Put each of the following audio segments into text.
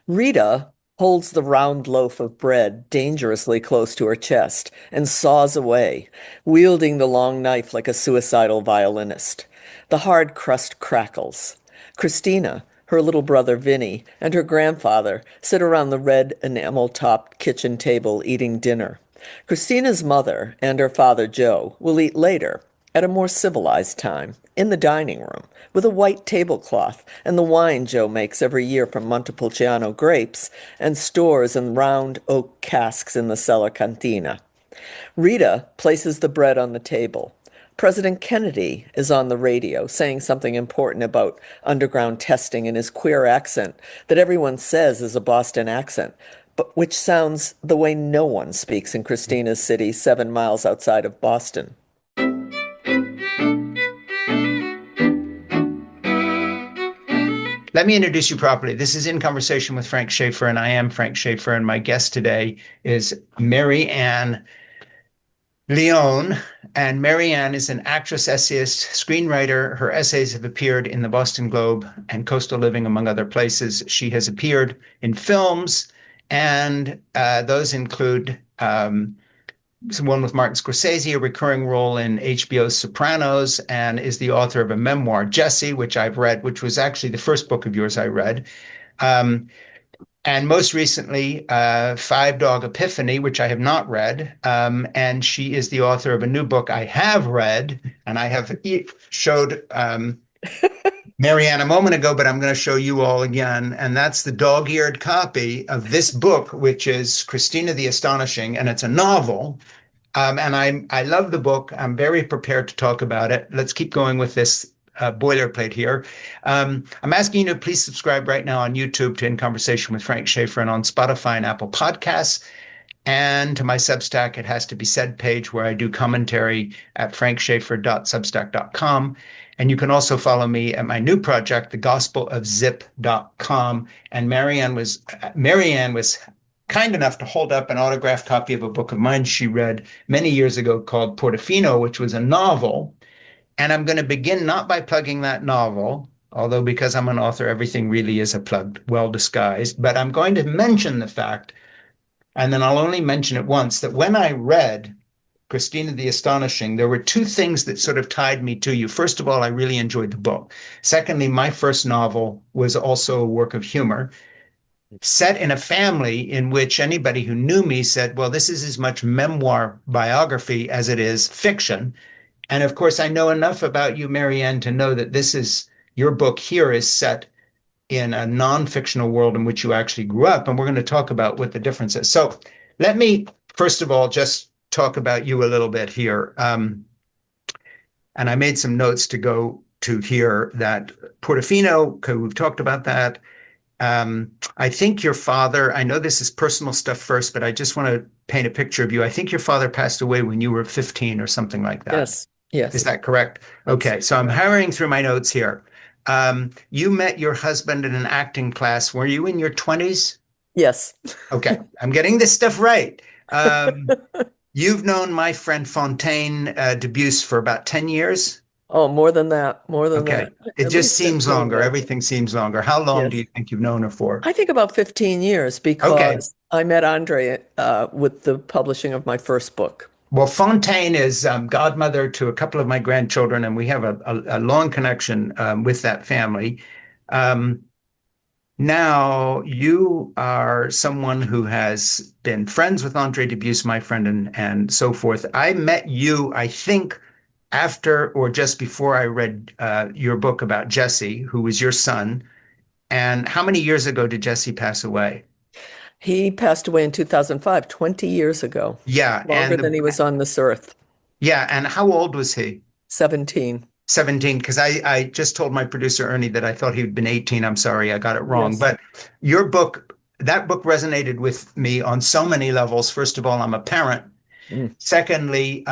Rita holds the round loaf of bread dangerously close to her chest and saws away, wielding the long knife like a suicidal violinist. The hard crust crackles. Christina, her little brother Vinny, and her grandfather sit around the red enamel-topped kitchen table eating dinner. Christina's mother and her father Joe will eat later, at a more civilized time, in the dining room, with a white tablecloth and the wine Joe makes every year from Montepulciano grapes and stores in round oak casks in the cellar cantina. Rita places the bread on the table. President Kennedy is on the radio saying something important about underground testing in his queer accent that everyone says is a Boston accent, but which sounds the way no one speaks in Christina's city 7 miles outside of Boston. Let me introduce you properly. This is In Conversation with Frank Schaefer, and I am Frank Schaefer, and my guest today is Marianne Leone. And Marianne is an actress, essayist, screenwriter. Her essays have appeared in the Boston Globe and Coastal Living, among other places. She has appeared in films, and those include one with Martin Scorsese, a recurring role in HBO's Sopranos, and is the author of a memoir, Jesse, which I've read, which was actually the first book of yours I read. And most recently, Five Dog Epiphany, which I have not read. And she is the author of a new book I have read, and I have showed Marianne a moment ago, but I'm going to show you all again. And that's the dog-eared copy of this book, which is Christina the Astonishing, and it's a novel. And I love the book. I'm very prepared to talk about it. Let's keep going with this boilerplate here. I'm asking you to please subscribe right now on YouTube to In Conversation with Frank Schaefer and on Spotify and Apple Podcasts. And to my Substack, it has to be said page where I do commentary at frankschaefer.substack.com. And you can also follow me at my new project, thegospelofzip.com. And Marianne was kind enough to hold up an autographed copy of a book of mine she read many years ago called Portofino, which was a novel. And I'm going to begin not by plugging that novel, although because I'm an author, everything really is a plug, well disguised. But I'm going to mention the fact, and then I'll only mention it once, that when I read Christina the Astonishing, there were two things that sort of tied me to you. First of all, I really enjoyed the book. Secondly, my first novel was also a work of humor, set in a family in which anybody who knew me said, well, this is as much memoir biography as it is fiction. And of course, I know enough about you, Marianne, to know that your book here is set in a non-fictional world in which you actually grew up. And we're going to talk about what the difference is. So let me, first of all, just talk about you a little bit here. And I made some notes to go to here that Portofino, because we've talked about that. I think your father, I know this is personal stuff first, but I just want to paint a picture of you. I think your father passed away when you were 15 or something like that. Yes, yes. Is that correct? Okay, so I'm hurrying through my notes here. You met your husband in an acting class. Were you in your 20s? Yes. Okay, I'm getting this stuff right. You've known my friend Fontaine Dubusse for about 10 years? Oh, more than that, more than Okay. that. It At just least seems 15 longer. years. Everything seems longer. How long do Yes. you think you've known her for? I think about 15 years Okay. because I met Andre with the publishing of my first book. Well, Fontaine is godmother to a couple of my grandchildren, and we have a long connection with that family. Um, Now, you are someone who has been friends with Andre Dubusse, my friend, and so forth. I met you, I think, after or just before I read your book about Jesse, who was your son. And how many years ago did Jesse pass away? He passed away in 2005, 20 years ago, Yeah, longer than he was on this earth, and how old was he? 17. 17, because I just told my producer Ernie that I thought he'd been 18. I'm sorry, I got it wrong. Yes. But that book resonated with me on so many levels. First of all, I'm a parent. Mm. Secondly,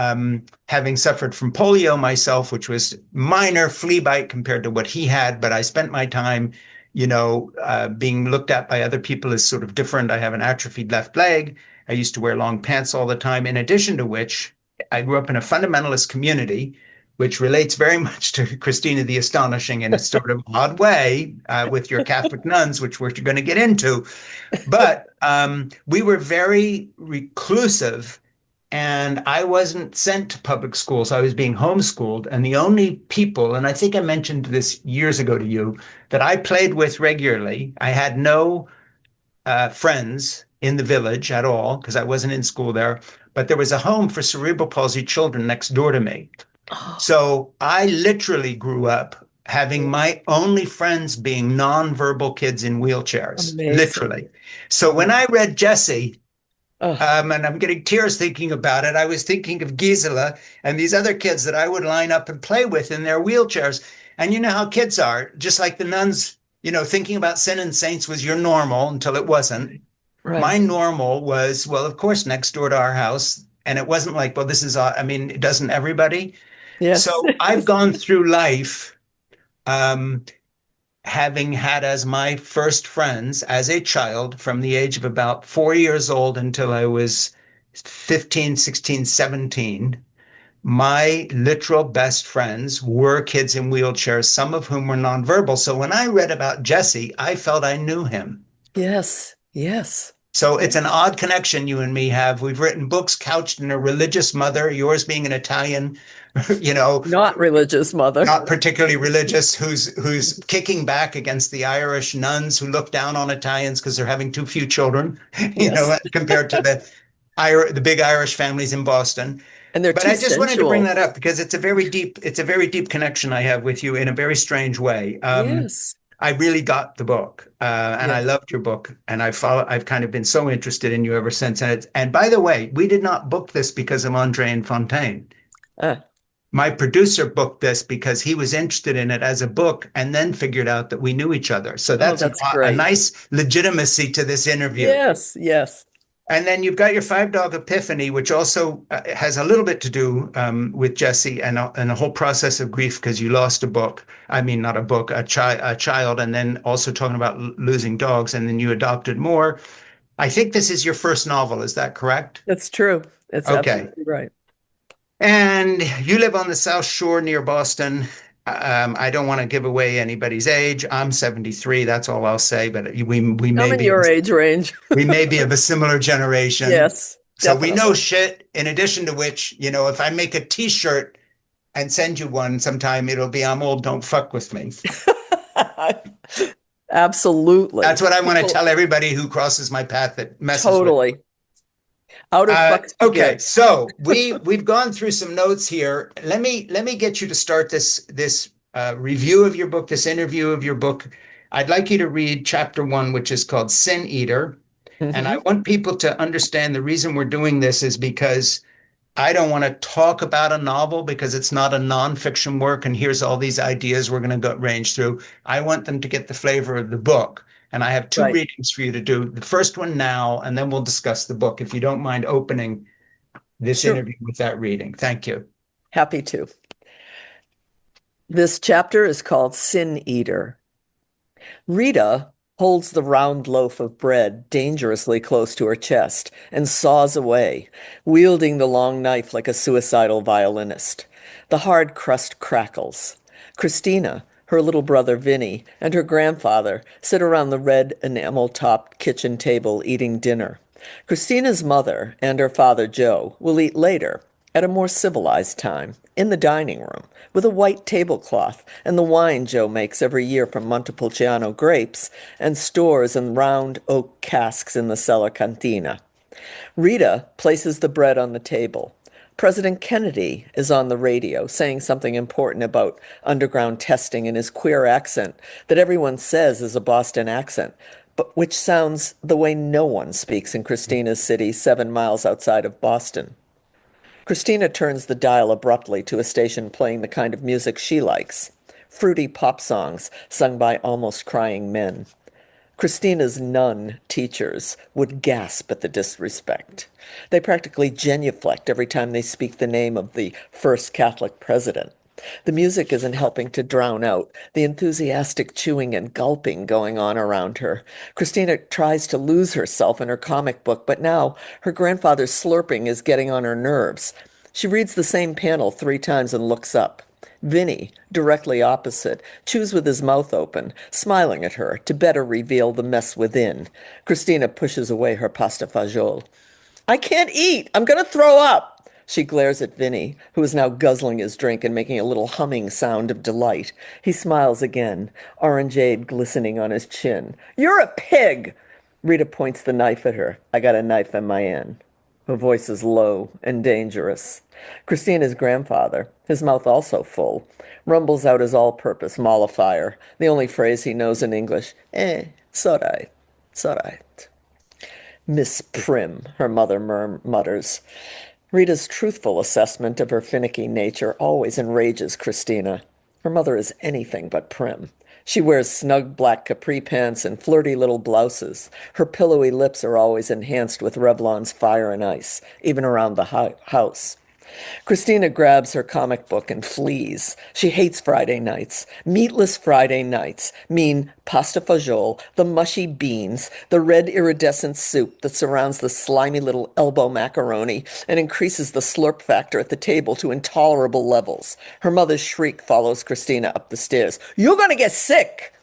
having suffered from polio myself, which was minor flea bite compared to what he had, but I spent my time, being looked at by other people as sort of different. I have an atrophied left leg. I used to wear long pants all the time. In addition to which, I grew up in a fundamentalist community which relates very much to Christina the Astonishing in a sort of odd way with your Catholic nuns, which we're going to get into. But we were very reclusive, and I wasn't sent to public schools. I was being homeschooled. And the only people, and I think I mentioned this years ago to you, that I played with regularly, I had no friends in the village at all because I wasn't in school there, but there was a home for cerebral palsy children next door to me. Oh, So I literally grew up having my only friends being nonverbal kids in wheelchairs, amazing. literally. So when I read Jesse, Oh, and I'm getting tears thinking about it, I was thinking of Gisela and these other kids that I would line up and play with in their wheelchairs. And you know how kids are, just like the nuns, thinking about sin and saints was your normal until it wasn't. My right. normal was, well, of course, next door to our house. And it wasn't like, well, this is, I mean, it doesn't everybody. Yes. So I've gone through life um, having had as my first friends as a child from the age of about 4 years old until I was 15, 16, 17. My literal best friends were kids in wheelchairs, some of whom were nonverbal. So when I read about Jesse, I felt I knew him. Yes. Yes. So it's an Yes. odd connection you and me have. We've written books couched in a religious mother, yours being an Italian, you know, Not religious mother. not particularly religious, who's kicking back against the Irish nuns who look down on Italians because they're having too few children, Yes. compared to the big Irish families in Boston. And they're But too I just wanted to bring sensual. that up because it's a very deep connection I have with you in a very strange way. Yes. I really got the book, and I Yes. loved your book, and I've kind of been so interested in you ever since. And by the way, we did not book this because of Andre and Fontaine. Ah, My producer booked this because he was interested in it as a book, and then figured out that we knew each other. So oh, that's that's a great. nice legitimacy to this interview. Yes. Yes. And then you've got your Five Dog Epiphany, which also has a little bit to do with Jesse and a whole process of grief because you lost a book. I mean, not a book, a child, and then also talking about losing dogs, and then you adopted more. I think this is your first novel. Is that correct? That's true. It's Okay. absolutely right. And you live on the South Shore near Boston. I don't want to give away anybody's age. I'm 73. That's all I'll say. But we I'm may in be your age range. we may be of a similar generation. Yes, So we know definitely. shit. In addition to which, if I make a T-shirt and send you one sometime, it'll be "I'm old, don't fuck with me." Absolutely. That's what I want to People, tell everybody who crosses my path that messes with. totally. Out of fucks to Okay, give. so we've gone through some notes here. Let me get you to start this review of your book, this interview of your book. I'd like you to read chapter 1, which is called Sin Eater. And I Hmm. want people to understand the reason we're doing this is because I don't want to talk about a novel because it's not a nonfiction work. And here's all these ideas we're going to go range through. I want them to get the flavor of the book. And I have two Right. readings for you to do. The first one now, and then we'll discuss the book. If you don't mind opening this Sure. interview with that reading. Thank you. Happy to. This chapter is called Sin Eater. Rita holds the round loaf of bread dangerously close to her chest and saws away, wielding the long knife like a suicidal violinist. The hard crust crackles. Christina, her little brother Vinny, and her grandfather sit around the red enamel-topped kitchen table eating dinner. Christina's mother and her father Joe will eat later, at a more civilized time, in the dining room, with a white tablecloth and the wine Joe makes every year from Montepulciano grapes and stores in round oak casks in the cellar cantina. Rita places the bread on the table. President Kennedy is on the radio saying something important about underground testing in his queer accent that everyone says is a Boston accent, but which sounds the way no one speaks in Christina's city 7 miles outside of Boston. Christina turns the dial abruptly to a station playing the kind of music she likes, fruity pop songs sung by almost crying men. Christina's nun teachers would gasp at the disrespect. They practically genuflect every time they speak the name of the first Catholic president. The music isn't helping to drown out the enthusiastic chewing and gulping going on around her. Christina tries to lose herself in her comic book, but now her grandfather's slurping is getting on her nerves. She reads the same panel 3 times and looks up. Vinny, directly opposite, chews with his mouth open, smiling at her to better reveal the mess within. Christina pushes away her pasta fagioli. I can't eat. I'm going to throw up. She glares at Vinny, who is now guzzling his drink and making a little humming sound of delight. He smiles again, orangeade glistening on his chin. You're a pig! Rita points the knife at her. I got a knife in my hand. Her voice is low and dangerous. Christina's grandfather, his mouth also full, rumbles out his all-purpose mollifier, the only phrase he knows in English. It's all right. It's all right. Miss Prim, her mother mutters. Rita's truthful assessment of her finicky nature always enrages Christina. Her mother is anything but prim. She wears snug black capri pants and flirty little blouses. Her pillowy lips are always enhanced with Revlon's fire and ice, even around the house. Christina grabs her comic book and flees. She hates Friday nights. Meatless Friday nights mean pasta fagioli, the mushy beans, the red iridescent soup that surrounds the slimy little elbow macaroni and increases the slurp factor at the table to intolerable levels. Her mother's shriek follows Christina up the stairs. You're going to get sick!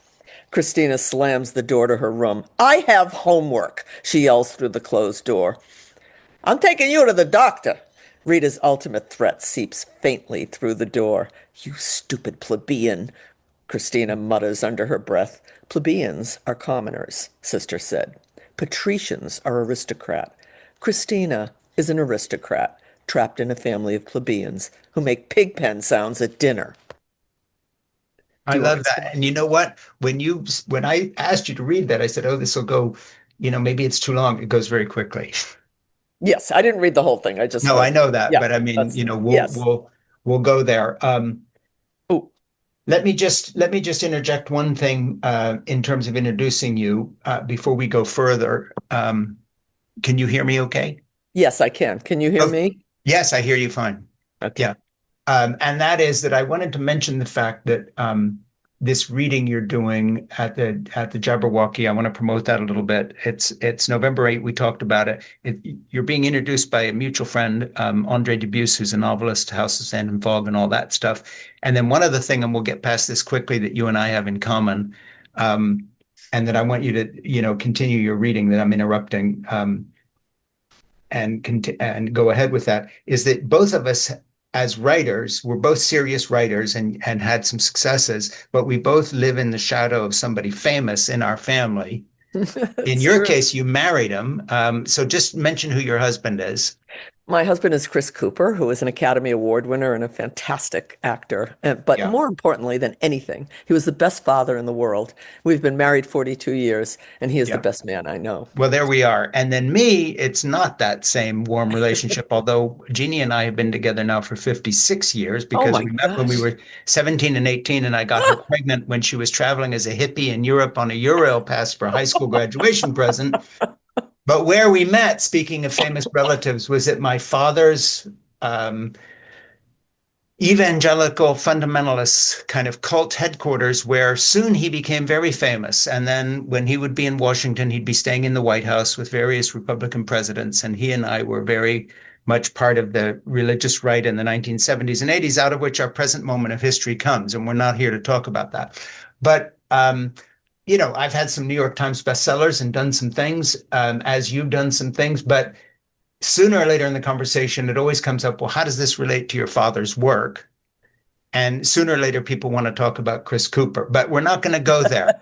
Christina slams the door to her room. I have homework, she yells through the closed door. I'm taking you to the doctor. Rita's ultimate threat seeps faintly through the door. You stupid plebeian, Christina mutters under her breath. Plebeians are commoners, Sister said. Patricians are aristocrat. Christina is an aristocrat, trapped in a family of plebeians who make pigpen sounds at dinner. I Do you want love me to that. stop? And you know what? When I asked you to read that, I said, "Oh, this will go, maybe it's too long." It goes very quickly. Yes, I didn't read the whole thing. I just No, I read. know that, Yeah, but I mean, that's we'll yes. we'll go there. Oh, Let me just interject one thing in terms of introducing you before we go further. Can you hear me okay? yes, I can. Can you hear Oh, me? yes, I hear you fine. Yeah. Okay. And that is that I wanted to mention the fact that this reading you're doing at the Jabberwocky, I want to promote that a little bit. It's November 8th. We talked about it. You're being introduced by a mutual friend, Andre Dubus, who's a novelist, House of Sand and Fog, and all that stuff. And then one other thing, and we'll get past this quickly, that you and I have in common, and that I want you to continue your reading. That I'm interrupting. And go ahead with that, is that both of us as writers, we're both serious writers and had some successes, but we both live in the shadow of somebody famous in our family. In It's your true. case, you married him. So just mention who your husband is. My husband is Chris Cooper, who is an Academy Award winner and a fantastic actor. But Yeah. more importantly than anything, he was the best father in the world. We've been married 42 years, and he is the Yeah. best man I know. Well, there we are. And then me, it's not that same warm relationship, although Jeannie and I have been together now for 56 years Oh because my we met when we gosh. were 17 and 18, and I got her pregnant when she was traveling as a hippie in Europe on a Eurail pass for a high school graduation present. But where we met, speaking of famous relatives, was at my father's um, evangelical fundamentalist kind of cult headquarters, where soon he became very famous. And then when he would be in Washington, he'd be staying in the White House with various Republican presidents. And he and I were very much part of the religious right in the 1970s and 80s, out of which our present moment of history comes. And we're not here to talk about that. But I've had some New York Times bestsellers and done some things, as you've done some things, but sooner or later in the conversation, it always comes up, well, how does this relate to your father's work? And sooner or later, people want to talk about Chris Cooper, but we're not going to go there.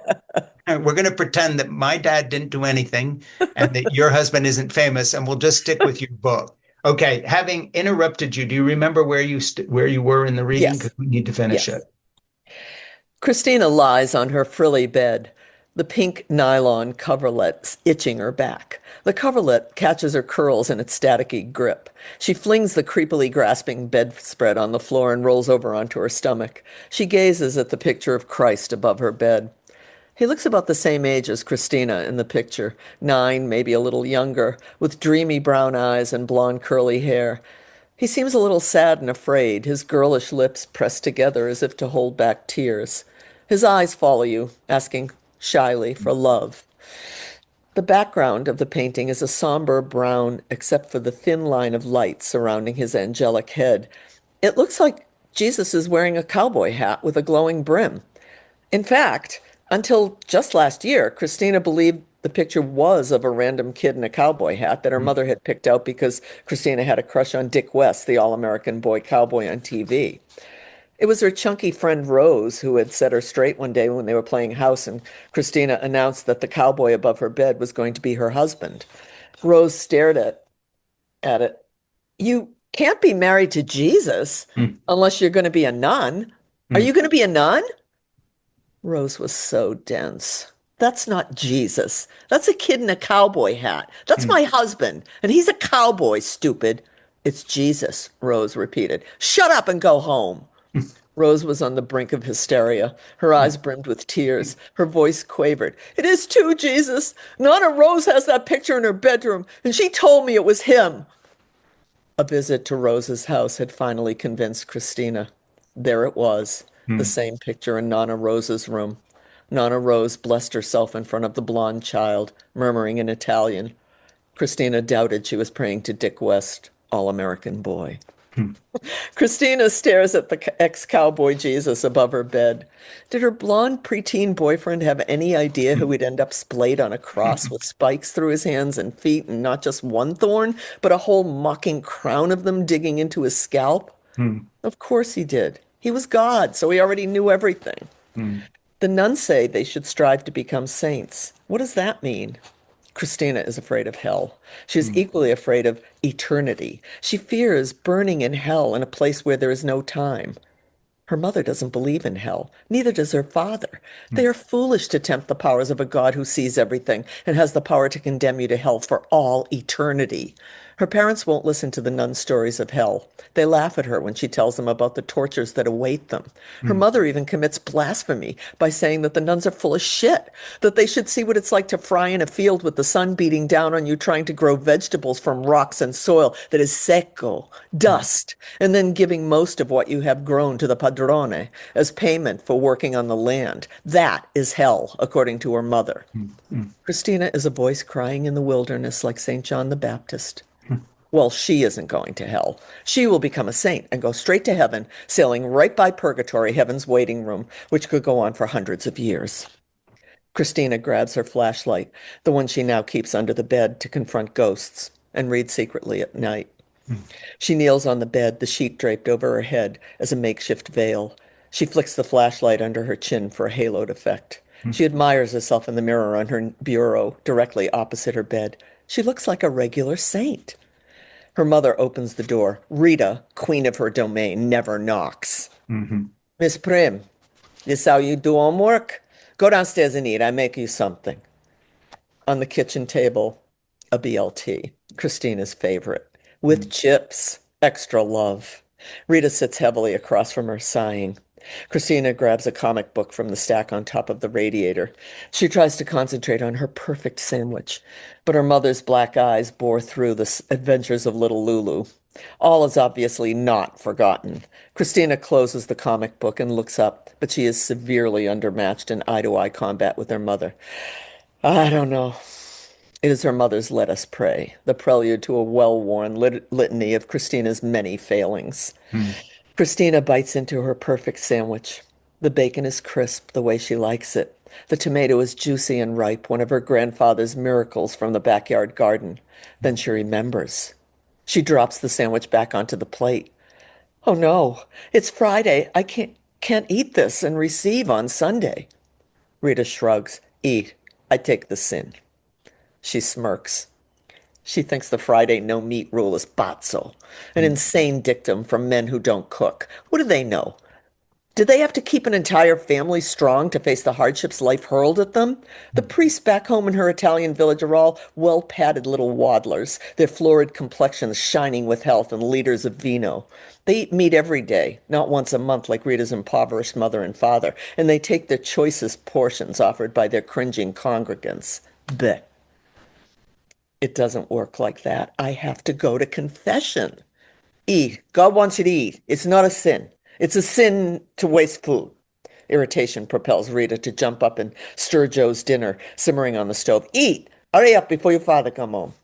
We're going to pretend that my dad didn't do anything and that your husband isn't famous, and we'll just stick with your book. Okay, having interrupted you, do you remember where you were in the reading? Yes, Because we need to finish yes. it. Christina lies on her frilly bed, the pink nylon coverlet itching her back. The coverlet catches her curls in its staticky grip. She flings the creepily grasping bedspread on the floor and rolls over onto her stomach. She gazes at the picture of Christ above her bed. He looks about the same age as Christina in the picture, 9, maybe a little younger, with dreamy brown eyes and blonde curly hair. He seems a little sad and afraid, his girlish lips pressed together as if to hold back tears. His eyes follow you, asking shyly for love. The background of the painting is a somber brown, except for the thin line of light surrounding his angelic head. It looks like Jesus is wearing a cowboy hat with a glowing brim. In fact, until just last year, Christina believed the picture was of a random kid in a cowboy hat that her mother had picked out because Christina had a crush on Dick West, the all-American boy cowboy on TV. It was her chunky friend Rose who had set her straight one day when they were playing house, and Christina announced that the cowboy above her bed was going to be her husband. Rose stared at it. You can't be married to Jesus Hmm. unless you're going to be a nun. Are Hmm. you going to be a nun? Rose was so dense. That's not Jesus. That's a kid in a cowboy hat. That's Hmm. my husband, and he's a cowboy, stupid. It's Jesus, Rose repeated. Shut up and go home. Rose was on the brink of hysteria. Her eyes brimmed with tears. Her voice quavered. It is too, Jesus. Nana Rose has that picture in her bedroom, and she told me it was him. A visit to Rose's house had finally convinced Christina. There it was, the Hmm. same picture in Nana Rose's room. Nana Rose blessed herself in front of the blonde child, murmuring in Italian. Christina doubted she was praying to Dick West, all-American boy. Hmm. Christina stares at the ex-cowboy Jesus above her bed. Did her blonde preteen boyfriend have any idea who would end up splayed on a cross with spikes through his hands and feet, and not just one thorn, but a whole mocking crown of them digging into his scalp? Hmm. Of course he did. He was God, so he already knew everything. Hmm. The nuns say they should strive to become saints. What does that mean? Christina is afraid of hell. She is Hmm. equally afraid of eternity. She fears burning in hell in a place where there is no time. Her mother doesn't believe in hell. Neither does her father. They Hmm. are foolish to tempt the powers of a God who sees everything and has the power to condemn you to hell for all eternity. Her parents won't listen to the nun stories of hell. They laugh at her when she tells them about the tortures that await them. Her Hmm. mother even commits blasphemy by saying that the nuns are full of shit, that they should see what it's like to fry in a field with the sun beating down on you trying to grow vegetables from rocks and soil that is secco, dust, and then giving most of what you have grown to the padrone as payment for working on the land. That is hell, according to her mother. Hmm. Hmm. Christina is a voice crying in the wilderness like St. John the Baptist. Hmm. Well, she isn't going to hell. She will become a saint and go straight to heaven, sailing right by purgatory, heaven's waiting room, which could go on for hundreds of years. Christina grabs her flashlight, the one she now keeps under the bed to confront ghosts, and read secretly at night. She kneels on the bed, the sheet draped over her head as a makeshift veil. She flicks the flashlight under her chin for a haloed effect. Hmm. She admires herself in the mirror on her bureau, directly opposite her bed. She looks like a regular saint. Her mother opens the door. Rita, queen of her domain, never knocks. Hmm. Miss Prim, this how you do homework? Go downstairs and eat. I make you something. On the kitchen table, a BLT, Christina's favorite, with chips, extra love. Rita sits heavily across from her, sighing. Christina grabs a comic book from the stack on top of the radiator. She tries to concentrate on her perfect sandwich, but her mother's black eyes bore through the adventures of little Lulu. All is obviously not forgotten. Christina closes the comic book and looks up, but she is severely undermatched in eye-to-eye combat with her mother. I don't know. It is her mother's Let Us Pray, the prelude to a well-worn litany of Christina's many failings. Hmm. Christina bites into her perfect sandwich. The bacon is crisp the way she likes it. The tomato is juicy and ripe, one of her grandfather's miracles from the backyard garden. Then she remembers. She drops the sandwich back onto the plate. Oh no, it's Friday. I can't eat this and receive on Sunday. Rita shrugs. Eat. I take the sin. She smirks. She thinks the Friday no meat rule is pazzo, an Hmm. insane dictum from men who don't cook. What do they know? Did they have to keep an entire family strong to face the hardships life hurled at them? The priests back home in her Italian village are all well-padded little waddlers, their florid complexions shining with health and liters of vino. They eat meat every day, not once a month like Rita's impoverished mother and father, and they take the choicest portions offered by their cringing congregants. Bleh. It doesn't work like that. I have to go to confession. Eat. God wants you to eat. It's not a sin. It's a sin to waste food. Irritation propels Rita to jump up and stir Joe's dinner simmering on the stove. Eat. Hurry up before your father come home.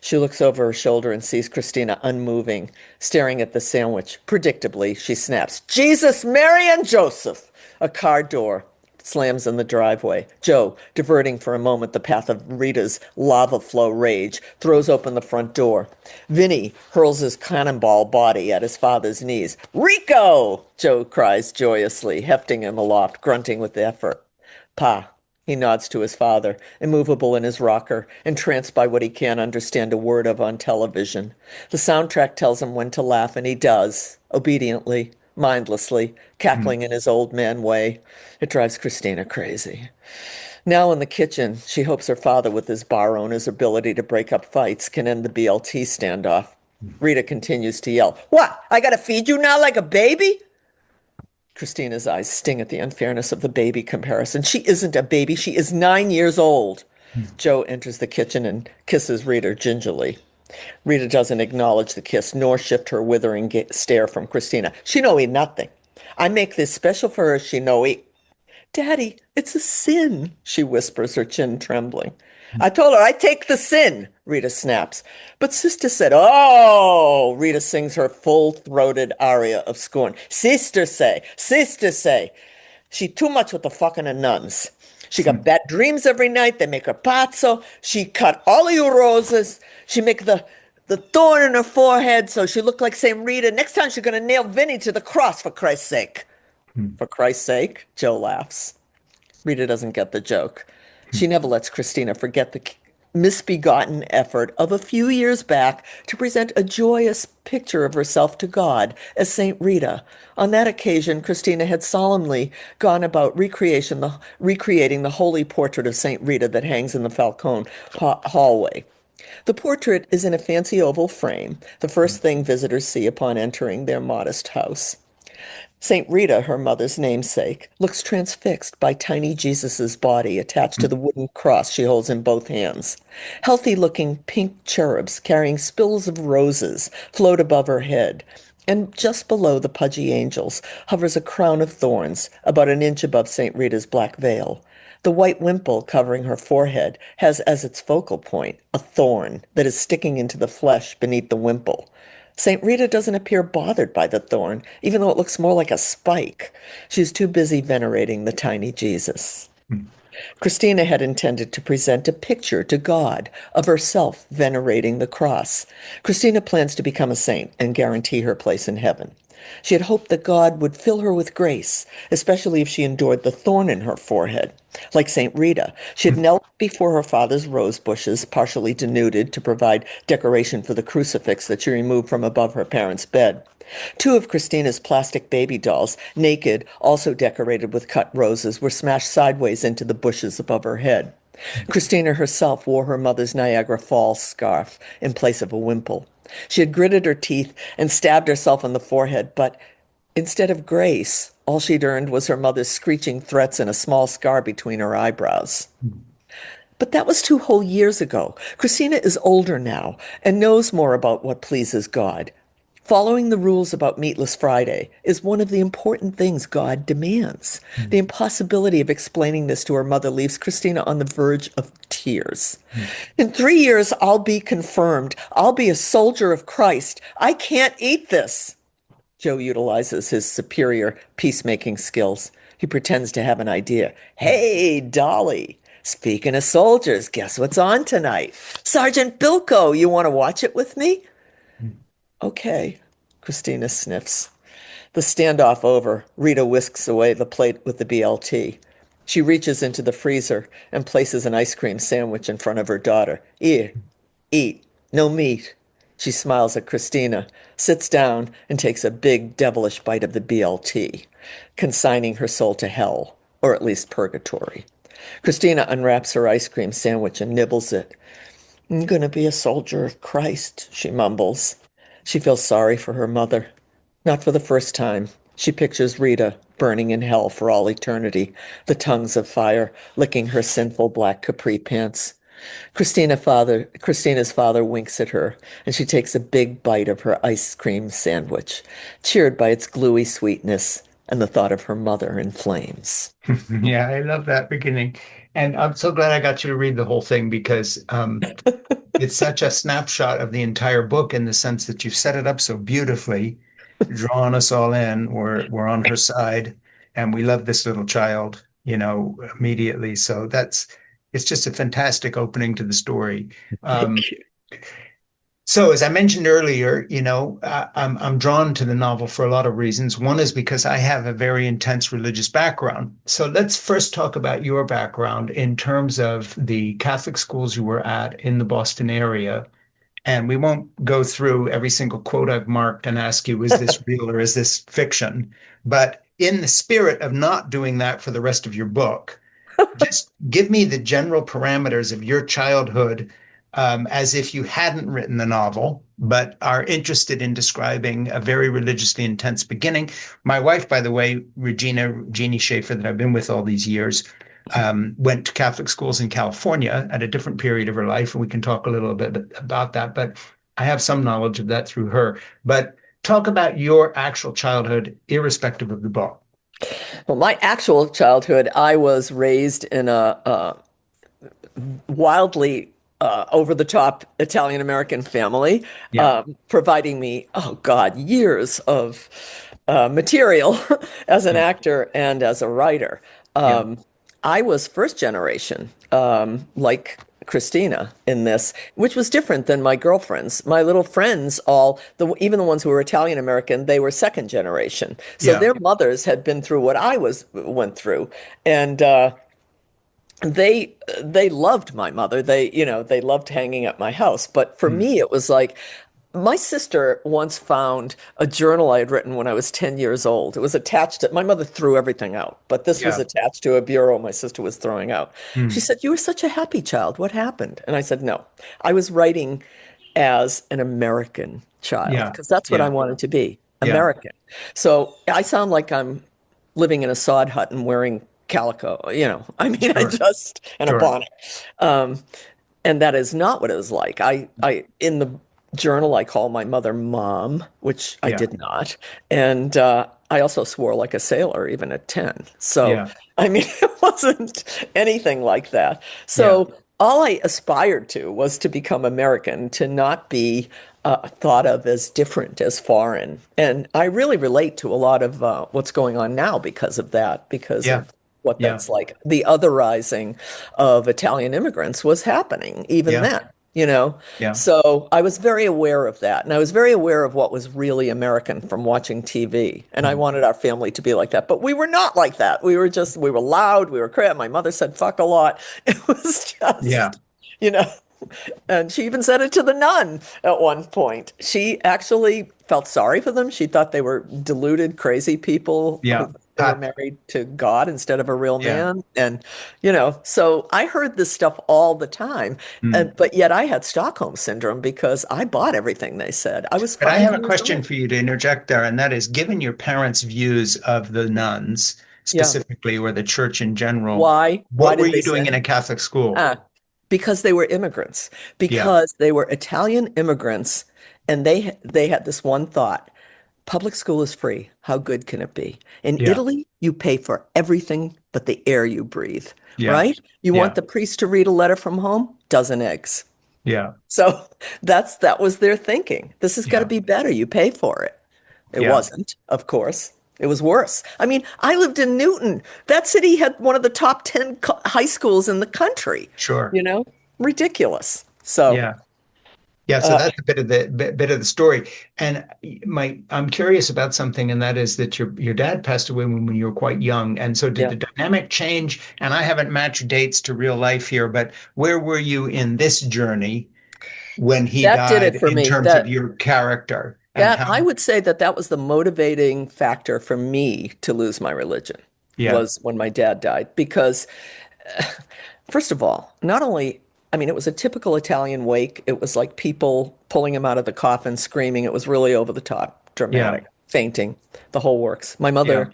She looks over her shoulder and sees Christina unmoving, staring at the sandwich. Predictably, she snaps, Jesus, Mary, and Joseph! A car door slams in the driveway. Joe, diverting for a moment the path of Rita's lava flow rage, throws open the front door. Vinny hurls his cannonball body at his father's knees. Rico! Joe cries joyously, hefting him aloft, grunting with effort. Pa, he nods to his father, immovable in his rocker, entranced by what he can't understand a word of on television. The soundtrack tells him when to laugh, and he does, obediently, mindlessly, cackling in his old man way. It drives Christina crazy. Now in the kitchen, she hopes her father, with his bar owner's ability to break up fights, can end the BLT standoff. Rita continues to yell, What? I gotta feed you now like a baby? Christina's eyes sting at the unfairness of the baby comparison. She isn't a baby. She is 9 years old. Joe enters the kitchen and kisses Rita gingerly. Rita doesn't acknowledge the kiss, nor shift her withering stare from Christina. She know eat nothing. I make this special for her. She know eat. Daddy, it's a sin, she whispers, her chin trembling. I told her I take the sin, Rita snaps. But Sister said, Oh, Rita sings her full-throated aria of scorn. Sister say. She too much with the fucking nuns. She got bad dreams every night. They make her pazzo. She cut all of your roses. She make the thorn in her forehead so she look like Saint Rita. Next time she's gonna nail Vinny to the cross for Christ's sake. For Christ's sake, Joe laughs. Rita doesn't get the joke. She never lets Christina forget the misbegotten effort of a few years back to present a joyous picture of herself to God as Saint Rita. On that occasion, Christina had solemnly gone about recreating the holy portrait of Saint Rita that hangs in the Falcone hallway. The portrait is in a fancy oval frame, the first thing visitors see upon entering their modest house. Saint Rita, her mother's namesake, looks transfixed by tiny Jesus's body attached to the wooden cross she holds in both hands. Healthy-looking pink cherubs carrying spills of roses float above her head, and just below the pudgy angels hovers a crown of thorns about an inch above Saint Rita's black veil. The white wimple covering her forehead has as its focal point a thorn that is sticking into the flesh beneath the wimple. St. Rita doesn't appear bothered by the thorn, even though it looks more like a spike. She's too busy venerating the tiny Jesus. Christina had intended to present a picture to God of herself venerating the cross. Christina plans to become a saint and guarantee her place in heaven. She had hoped that God would fill her with grace, especially if she endured the thorn in her forehead. Like St. Rita, she had knelt before her father's rose bushes, partially denuded to provide decoration for the crucifix that she removed from above her parents' bed. Two of Christina's plastic baby dolls, naked, also decorated with cut roses, were smashed sideways into the bushes above her head. Christina herself wore her mother's Niagara Falls scarf in place of a wimple. She had gritted her teeth and stabbed herself in the forehead, but instead of grace, all she'd earned was her mother's screeching threats and a small scar between her eyebrows. But that was 2 whole years ago. Christina is older now and knows more about what pleases God. Following the rules about Meatless Friday is one of the important things God demands. The impossibility of explaining this to her mother leaves Christina on the verge of tears. In 3 years, I'll be confirmed. I'll be a soldier of Christ. I can't eat this. Joe utilizes his superior peacemaking skills. He pretends to have an idea. Hey, Dolly, speaking of soldiers, guess what's on tonight? Sergeant Bilko, you want to watch it with me? Okay, Christina sniffs. The standoff over, Rita whisks away the plate with the BLT. She reaches into the freezer and places an ice cream sandwich in front of her daughter. Here, eat, no meat. She smiles at Christina, sits down, and takes a big, devilish bite of the BLT, consigning her soul to hell, or at least purgatory. Christina unwraps her ice cream sandwich and nibbles it. I'm gonna be a soldier of Christ, she mumbles. She feels sorry for her mother. Not for the first time. She pictures Rita burning in hell for all eternity, the tongues of fire licking her sinful black capri pants. Christina's father winks at her, and she takes a big bite of her ice cream sandwich, cheered by its gluey sweetness and the thought of her mother in flames. Yeah, I love that beginning. And I'm so glad I got you to read the whole thing because it's such a snapshot of the entire book in the sense that you've set it up so beautifully, drawn us all in. We're on her side, and we love this little child, immediately. So it's just a fantastic opening to the story. Um, Thank you. so, as I mentioned earlier, I'm drawn to the novel for a lot of reasons. One is because I have a very intense religious background. So, let's first talk about your background in terms of the Catholic schools you were at in the Boston area. And we won't go through every single quote I've marked and ask you, is this real or is this fiction? But in the spirit of not doing that for the rest of your book, just give me the general parameters of your childhood, as if you hadn't written the novel, but are interested in describing a very religiously intense beginning. My wife, by the way, Jeannie Schaefer, that I've been with all these years, went to Catholic schools in California at a different period of her life, and we can talk a little bit about that. But I have some knowledge of that through her. But talk about your actual childhood, irrespective of the book. Well, my actual childhood, I was raised in a wildly over the top Italian American family, Yeah, providing me, oh God, years of material as an yeah, actor and as a writer. yeah, I was first generation, like Christina in this, which was different than my girlfriends. My little friends, even the ones who were Italian American, they were second generation. So yeah. their mothers had been through what I went through, and they loved my mother. They loved hanging at my house. But for Mm, me, it was like my sister once found a journal I had written when I was 10 years old. It was attached to, my mother threw everything out, but this was yeah. attached to a bureau my sister was throwing out. She Mm, said, "You were such a happy child. What happened?" And I said, "No, I was writing as an American child yeah, because that's what I yeah, wanted to be, yeah. American." So I sound like I'm living in a sod hut and wearing calico, I mean, Sure, and a sure. bonnet. Um, and that is not what it was like. In the journal, I call my mother mom, which I Yeah, did not. And I also swore like a sailor, even at 10. So, yeah, I mean, it wasn't anything like that. yeah, So, all I aspired to was to become American, to not be thought of as different, as foreign. And I really relate to a lot of what's going on now because of that, because yeah, of what yeah, that's like. The otherizing of Italian immigrants was happening even yeah, then. yeah. So I was very aware of that. And I was very aware of what was really American from watching TV. And I Mm, wanted our family to be like that. But we were not like that. We were loud, we were crap. My mother said fuck a lot. It was yeah, just, you know, and she even said it to the nun at one point. She actually felt sorry for them. She thought they were deluded, crazy people yeah. who they were Uh, married to God instead of a real yeah. man. And so I heard this stuff all the time. Mm. But yet I had Stockholm syndrome because I bought everything they said. I was But I five have a years question old. for you to interject there, and that is, given your parents' views of the nuns Yeah. specifically, or the church in general, Why? Why what were did they you doing send in a me? Catholic school? Ah, because they were immigrants, Yeah, because they were Italian immigrants, and they had this one thought. Public school is free. How good can it be? In yeah, Italy, you pay for everything but the air you breathe, yeah, right? You want yeah, the priest to read a letter from home? Dozen eggs. yeah, So that was their thinking. This has got to yeah, be better. You pay for it. It yeah. wasn't, of course. It was worse. I mean, I lived in Newton. That city had one of the top 10 high schools in the country, Sure. you know? Ridiculous. So, Yeah. Yeah, so uh, that's a bit of the story. And I'm curious about something, and that is that your dad passed away when you were quite young. And so did yeah, the dynamic change? And I haven't matched dates to real life here, but where were you in this journey when he that did it died for in me. terms of your character and That how? I would say that was the motivating factor for me to lose my religion Yeah, was when my dad died because first of all, not only I mean it was a typical Italian wake. It was like people pulling him out of the coffin screaming. It was really over the top, yeah, dramatic, fainting, the whole works. My yeah, mother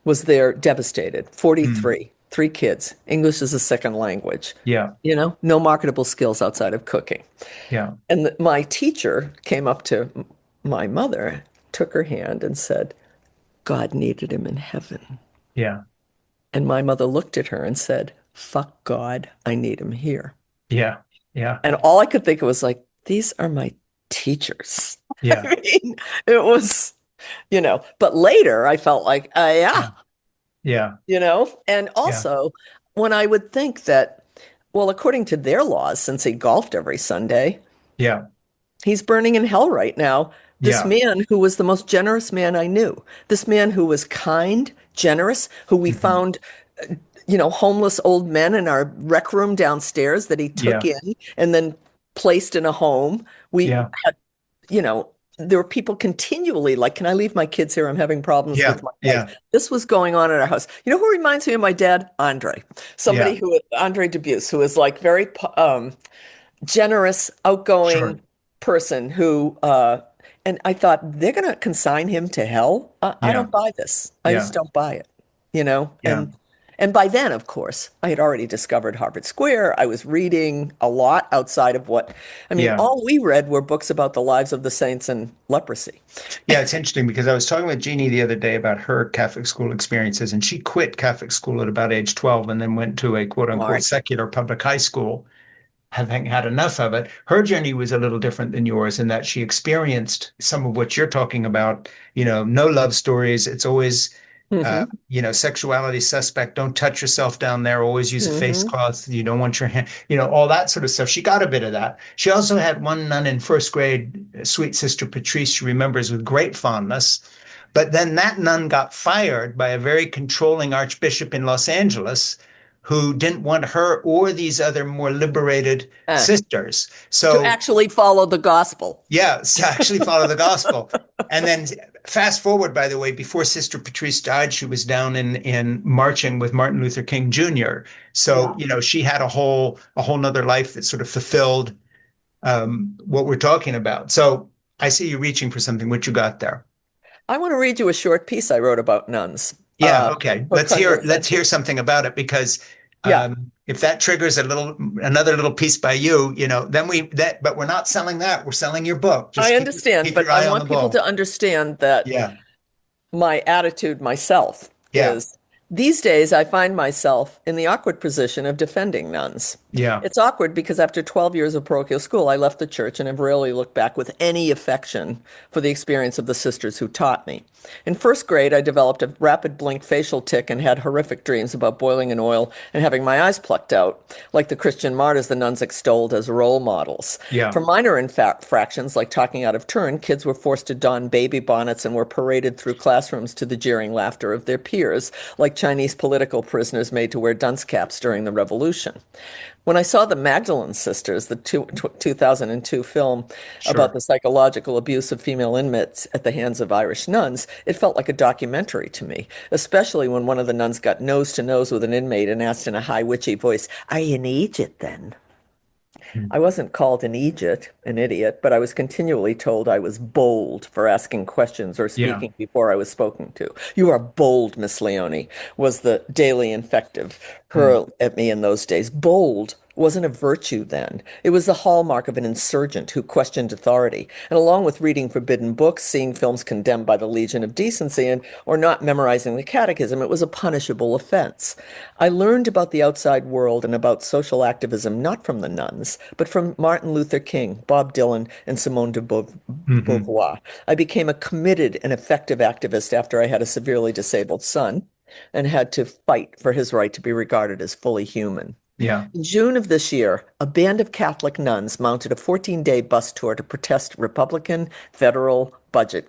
was there devastated, mm, 43, three kids. English is a second language. yeah, No marketable skills outside of cooking. yeah, And my teacher came up to my mother, took her hand, and said, God needed him in heaven. yeah, And my mother looked at her and said, fuck God, I need him here. yeah, Yeah. And all I could think of was like, these are my teachers. I Yeah. mean, it was, but later I felt like, yeah, Yeah. Yeah. and Yeah. also when I would think that, well, according to their laws, since he golfed every Sunday, Yeah. he's burning in hell right now. This Yeah. man who was the most generous man I knew, this man who was kind, generous, who we Hmm. found, homeless old men in our rec room downstairs that he took Yeah. in and then placed in a home. We Yeah. had, there were people continually like, can I leave my kids here? I'm having problems Yeah. with my wife. Yeah. This was going on at our house. You know who reminds me of my dad? Andre. Yeah. Andre Dubus, who is like very generous, Sure. outgoing person and I thought they're going to consign him to hell. I Yeah. don't buy this. I Yeah. just don't buy it, you know? Yeah. And by then, of course, I had already discovered Harvard Square. I was reading a lot outside of I mean, Yeah. all we read were books about the lives of the saints and leprosy. Yeah, it's interesting because I was talking with Jeannie the other day about her Catholic school experiences, and she quit Catholic school at about age 12 and then went to a quote unquote Smart. secular public high school, having had enough of it. Her journey was a little different than yours in that she experienced some of what you're talking about, no love stories. It's always, Hmm. sexuality suspect, don't touch yourself down there, always use a face Hmm. cloth, you don't want your hand, all that sort of stuff. She got a bit of that. She also had one nun in first grade, sweet sister Patrice, she remembers with great fondness. But then that nun got fired by a very controlling archbishop in Los Angeles who didn't want her or these other more liberated Uh, sisters. to So actually follow the gospel. yeah, to actually follow the gospel. And then fast forward, by the way, before Sister Patrice died, she was down in marching with Martin Luther King Jr. So, Yeah. she had a whole nother life that sort of fulfilled what we're talking about. So I see you reaching for something. What you got there? I want to read you a short piece I wrote about nuns Yeah, okay. for Let's hear condescension. something about it because Yeah, if that triggers another little piece by you, then but we're not selling that. We're selling your book. Just I keep understand, keep your but I eye on the want people to ball. understand that Yeah, my attitude myself yeah, is these days I find myself in the awkward position of defending nuns. yeah. It's awkward because after 12 years of parochial school, I left the church and have rarely looked back with any affection for the experience of the sisters who taught me. In first grade, I developed a rapid blink facial tic and had horrific dreams about boiling in oil and having my eyes plucked out, like the Christian martyrs the nuns extolled as role models. Yeah. For minor infractions, like talking out of turn, kids were forced to don baby bonnets and were paraded through classrooms to the jeering laughter of their peers, like Chinese political prisoners made to wear dunce caps during the revolution. When I saw the Magdalene Sisters, the 2002 film about Sure. the psychological abuse of female inmates at the hands of Irish nuns, it felt like a documentary to me, especially when one of the nuns got nose to nose with an inmate and asked in a high witchy voice, "Are you in Egypt then?" I wasn't called an idiot, but I was continually told I was bold for asking questions or Yeah. speaking before I was spoken to. "You are bold, Miss Leone," was the daily invective Hmm. hurled at me in those days. Bold wasn't a virtue then. It was the hallmark of an insurgent who questioned authority. And along with reading forbidden books, seeing films condemned by the Legion of Decency, or not memorizing the catechism, it was a punishable offense. I learned about the outside world and about social activism not from the nuns, but from Martin Luther King, Bob Dylan, and Simone de Hmm. Beauvoir. I became a committed and effective activist after I had a severely disabled son and had to fight for his right to be regarded as fully human. Yeah. In June of this year, a band of Catholic nuns mounted a 14-day bus tour to protest Republican federal budget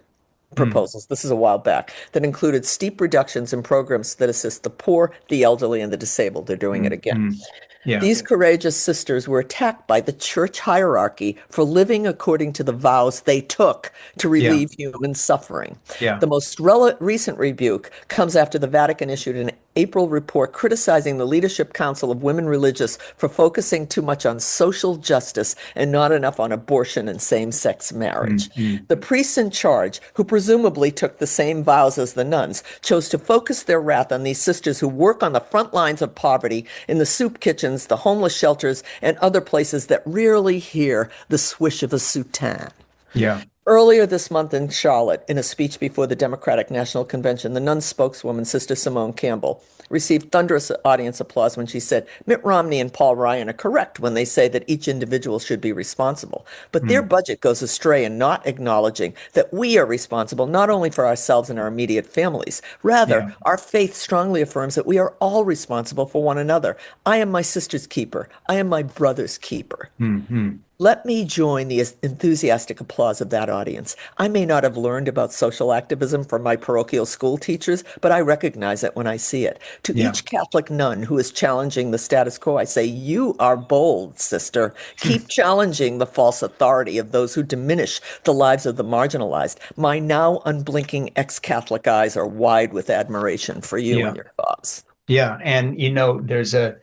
Hmm. proposals. This is a while back, that included steep reductions in programs that assist the poor, the elderly, and the disabled. They're doing it again. Hmm. Yeah. These courageous sisters were attacked by the church hierarchy for living according to the vows they took to Yeah. relieve human suffering. Yeah. The most recent rebuke comes after the Vatican issued an April report criticizing the Leadership Council of Women Religious for focusing too much on social justice and not enough on abortion and same-sex marriage. Hmm. The priests in charge, who presumably took the same vows as the nuns, chose to focus their wrath on these sisters who work on the front lines of poverty in the soup kitchens, the homeless shelters, and other places that rarely hear the swish of a soutane. Yeah. Earlier this month in Charlotte, in a speech before the Democratic National Convention, the Nuns spokeswoman, Sister Simone Campbell, received thunderous audience applause when she said, Mitt Romney and Paul Ryan are correct when they say that each individual should be responsible. But their Hmm. budget goes astray in not acknowledging that we are responsible not only for ourselves and our immediate families. Rather, Yeah. our faith strongly affirms that we are all responsible for one another. I am my sister's keeper. I am my brother's keeper. Hmm. Let me join the enthusiastic applause of that audience. I may not have learned about social activism from my parochial school teachers, but I recognize it when I see it. To Yeah. each Catholic nun who is challenging the status quo, I say, You are bold, sister. Keep challenging the false authority of those who diminish the lives of the marginalized. My now unblinking ex-Catholic eyes are wide with admiration for you Yeah. and your cause. Yeah. And there's a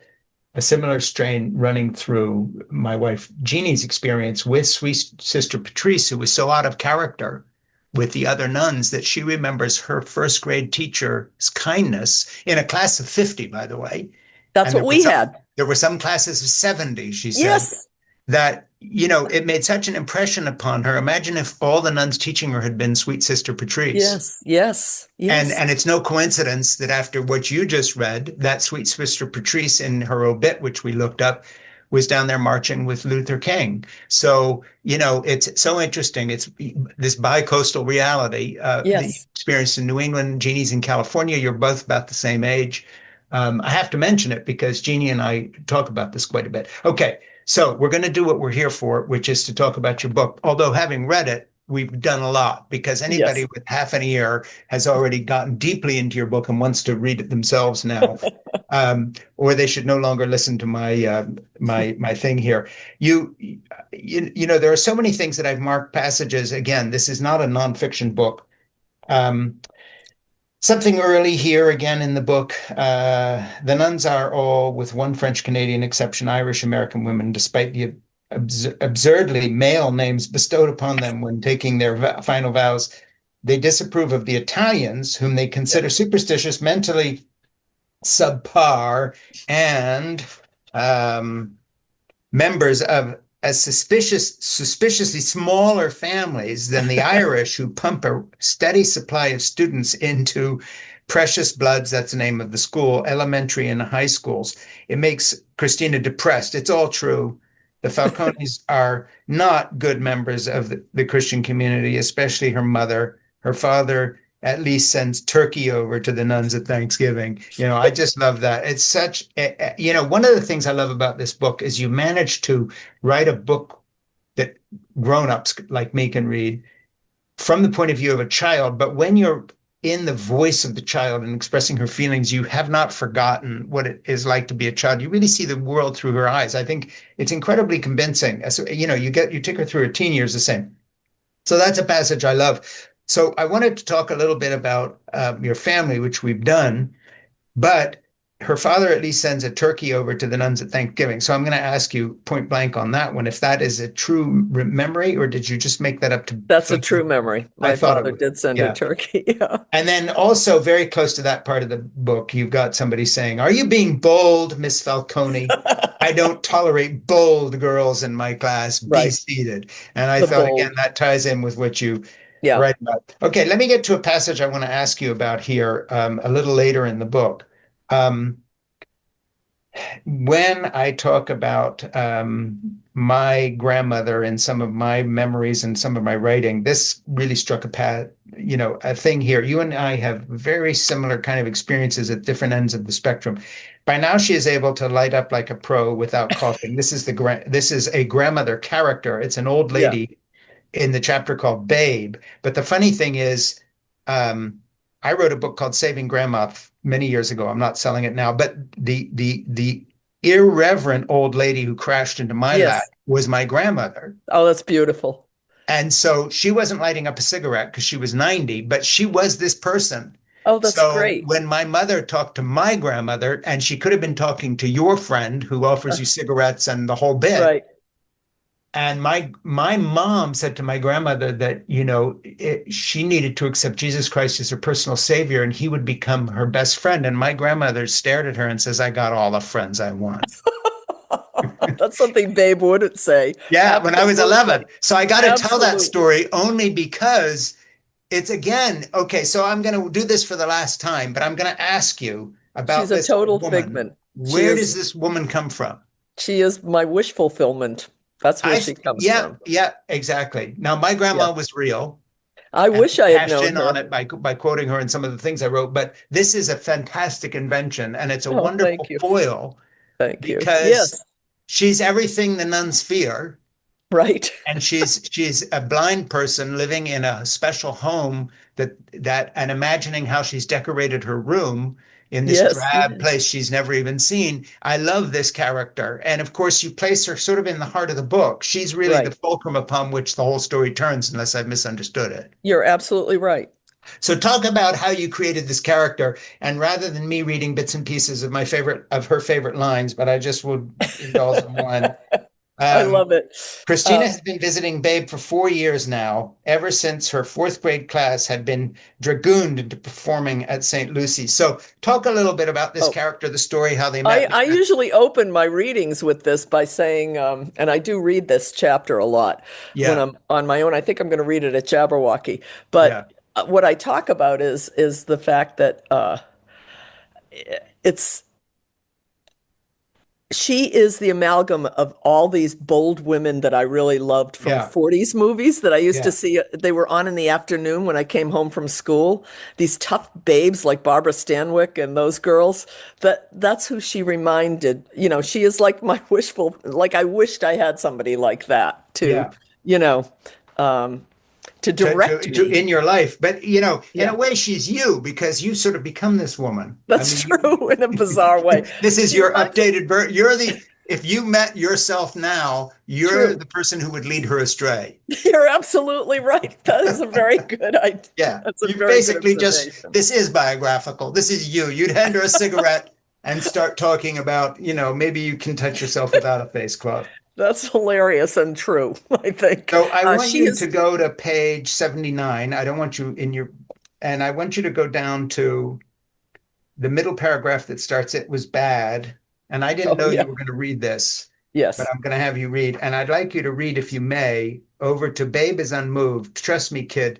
similar strain running through my wife Jeannie's experience with sweet sister Patrice, who was so out of character with the other nuns that she remembers her first grade teacher's kindness in a class of 50, by the way. That's And what we had. there were some classes of 70, she said, Yes, that it made such an impression upon her. Imagine if all the nuns teaching her had been sweet sister Patrice. yes, yes, yes, And it's no coincidence that after what you just read, that sweet sister Patrice in her obit, which we looked up, was down there marching with Luther King. So, it's so interesting. It's this bi-coastal reality that you yes. experienced in New England. Jeannie's in California. You're both about the same age. I have to mention it because Jeannie and I talk about this quite a bit. Okay, so we're going to do what we're here for, which is to talk about your book. Although having read it, we've done a lot because anybody Yes. with half an ear has already gotten deeply into your book and wants to read it themselves now, or they should no longer listen to my thing here. You, there are so many things that I've marked passages. Again, this is not a nonfiction book. Um, Something early here again in the book. The nuns are all, with one French Canadian exception, Irish American women, despite the absurdly male names bestowed upon them when taking their final vows. They disapprove of the Italians, whom they consider superstitious, mentally subpar, and um, members of as suspiciously smaller families than the Irish, who pump a steady supply of students into Precious Bloods, that's the name of the school, elementary and high schools. It makes Christina depressed. It's all true. The Falcones are not good members of the Christian community, especially her mother. Her father at least sends turkey over to the nuns at Thanksgiving. I just love that. It's such, one of the things I love about this book is you managed to write a book that grown-ups like me can read from the point of view of a child, but when you're in the voice of the child and expressing her feelings, you have not forgotten what it is like to be a child. You really see the world through her eyes. I think it's incredibly convincing. So, you take her through her teen years the same. So that's a passage I love. So I wanted to talk a little bit about your family, which we've done, but her father at least sends a turkey over to the nuns at Thanksgiving. So I'm going to ask you point blank on that one, if that is a true memory, or did you just make that up to That's a fill? true memory. I My thought it father was. did send her Yeah. turkey. Yeah. And then also very close to that part of the book, you've got somebody saying, "Are you being bold, Miss Falcone? I don't tolerate bold girls in my class. Be Right. seated." And I The thought, again, bold. that ties in with what you Yeah. write about. Okay, let me get to a passage I want to ask you about here a little later in the book. Um, when I talk about my grandmother and some of my memories and some of my writing, this really struck a thing here. You and I have very similar kind of experiences at different ends of the spectrum. By now, she is able to light up like a pro without coughing. This is a grandmother character. It's an old Yeah. lady in the chapter called Babe. But the funny thing is, um, I wrote a book called Saving Grandma many years ago. I'm not selling it now, but the irreverent old lady who crashed into my lap Yes. was my grandmother. Oh, that's beautiful. And so she wasn't lighting up a cigarette because she was 90, but she was this person. Oh, that's So great. when my mother talked to my grandmother, and she could have been talking to your friend who offers you cigarettes and the whole bit, Right. and my mom said to my grandmother that she needed to accept Jesus Christ as her personal savior, and he would become her best friend. And my grandmother stared at her and says, "I got all the friends I want." That's something Babe wouldn't say. Yeah, when I was 11. Absolutely. So I got to tell that Absolutely. story only because it's again, okay, so I'm going to do this for the last time, but I'm going to ask you She's about a this total woman. figment. Where does this woman come from? She is my wish fulfillment. That's where she comes Yeah, from. yeah, exactly. Now, my Yeah. grandma was real, I and wish I had cashed known in on her. it by quoting her in some of the things I wrote. But this is a fantastic invention, and it's a Oh, thank wonderful you. foil Thank you. because Yes, she's everything the nuns fear, right. and she's a blind person living in a special home that and imagining how she's decorated her room in this Yes, drab yes. place she's never even seen. I love this character, and of course you place her sort of in the heart of the book. She's really the Right. fulcrum upon which the whole story turns, unless I've misunderstood it. You're absolutely right. So talk about how you created this character, and rather than me reading bits and pieces of her favorite lines, but I just would indulge in one. I um, love it. Christina Uh, has been visiting Babe for 4 years now, ever since her fourth grade class had been dragooned into performing at St. Lucy's. So, talk a little bit about this oh, character, the story, how they I, met. I Because, usually open my readings with this by saying, and I do read this chapter a lot when yeah, I'm on my own. I think I'm going to read it at Jabberwocky. yeah, But what I talk about is the fact that it's she is the amalgam of all these bold women that I really loved from yeah, 40s movies that I used to yeah, see. They were on in the afternoon when I came home from school. These tough babes like Barbara Stanwyck and those girls. That's who she reminded. She is like my wishful, like I wished I had somebody like that yeah. you know, um, to To, direct to me. in your life, but in a Yeah, way, she's you because you sort of become this woman. I that's mean, true in a bizarre way. this is She your reminds me, updated version. You're the If you met yourself now, you're true. the person who would lead her astray. You're absolutely right. That is a very good idea. Yeah, That's a you very good basically just, observation. this is biographical. This is you. You'd hand her a cigarette and start talking about, maybe you can touch yourself without a face cloth. That's hilarious and true, I think. So I want She you to is, go to page 79. I don't want you in your, and I want you to go down to the middle paragraph that starts, "It was bad." And I didn't oh, know you yeah, were going to read this, but yes, I'm going to have you read. And I'd like you to read, if you may, over to "Babe is Unmoved." Trust me, kid,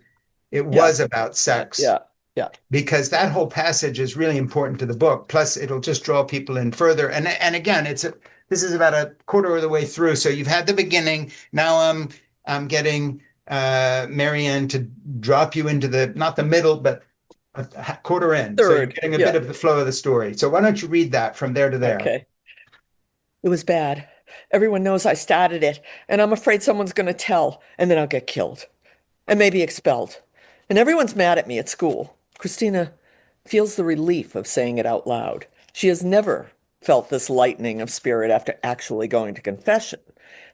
it yeah, was about sex, yeah, yeah, because that whole passage is really important to the book. Plus, it'll just draw people in further. And again, this is about a quarter of the way through. So you've had the beginning. Now I'm getting Marianne to drop you into the, not the middle, but a quarter in. So you're third, getting a bit yeah, of the flow of the story. So why don't you read that from there to there? okay. It was bad. Everyone knows I started it, and I'm afraid someone's going to tell, and then I'll get killed and maybe expelled. And everyone's mad at me at school. Christina feels the relief of saying it out loud. She has never felt this lightening of spirit after actually going to confession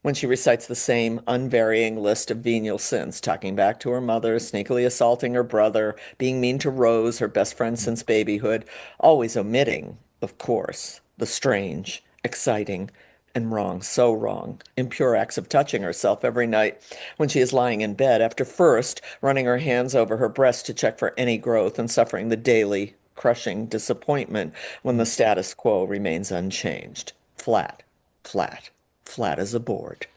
when she recites the same unvarying list of venial sins, talking back to her mother, sneakily assaulting her brother, being mean to Rose, her best friend since babyhood, always omitting, of course, the strange, exciting, and wrong, so wrong, impure acts of touching herself every night when she is lying in bed after first running her hands over her breast to check for any growth and suffering the daily crushing disappointment when the status quo remains unchanged. Flat, flat, flat as a board.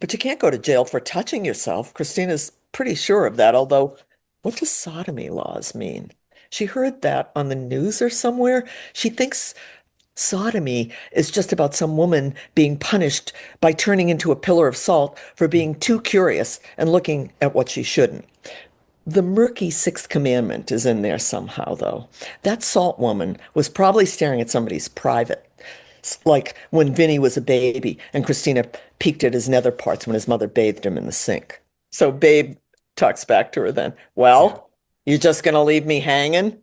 But you can't go to jail for touching yourself. Christina's pretty sure of that, although what does sodomy laws mean? She heard that on the news or somewhere. She thinks sodomy is just about some woman being punished by turning into a pillar of salt for being too curious and looking at what she shouldn't. The murky sixth commandment is in there somehow, though. That salt woman was probably staring at somebody's private, like when Vinny was a baby and Christina peeked at his nether parts when his mother bathed him in the sink. So Babe talks back to her then, Yeah. well, you just gonna leave me hanging?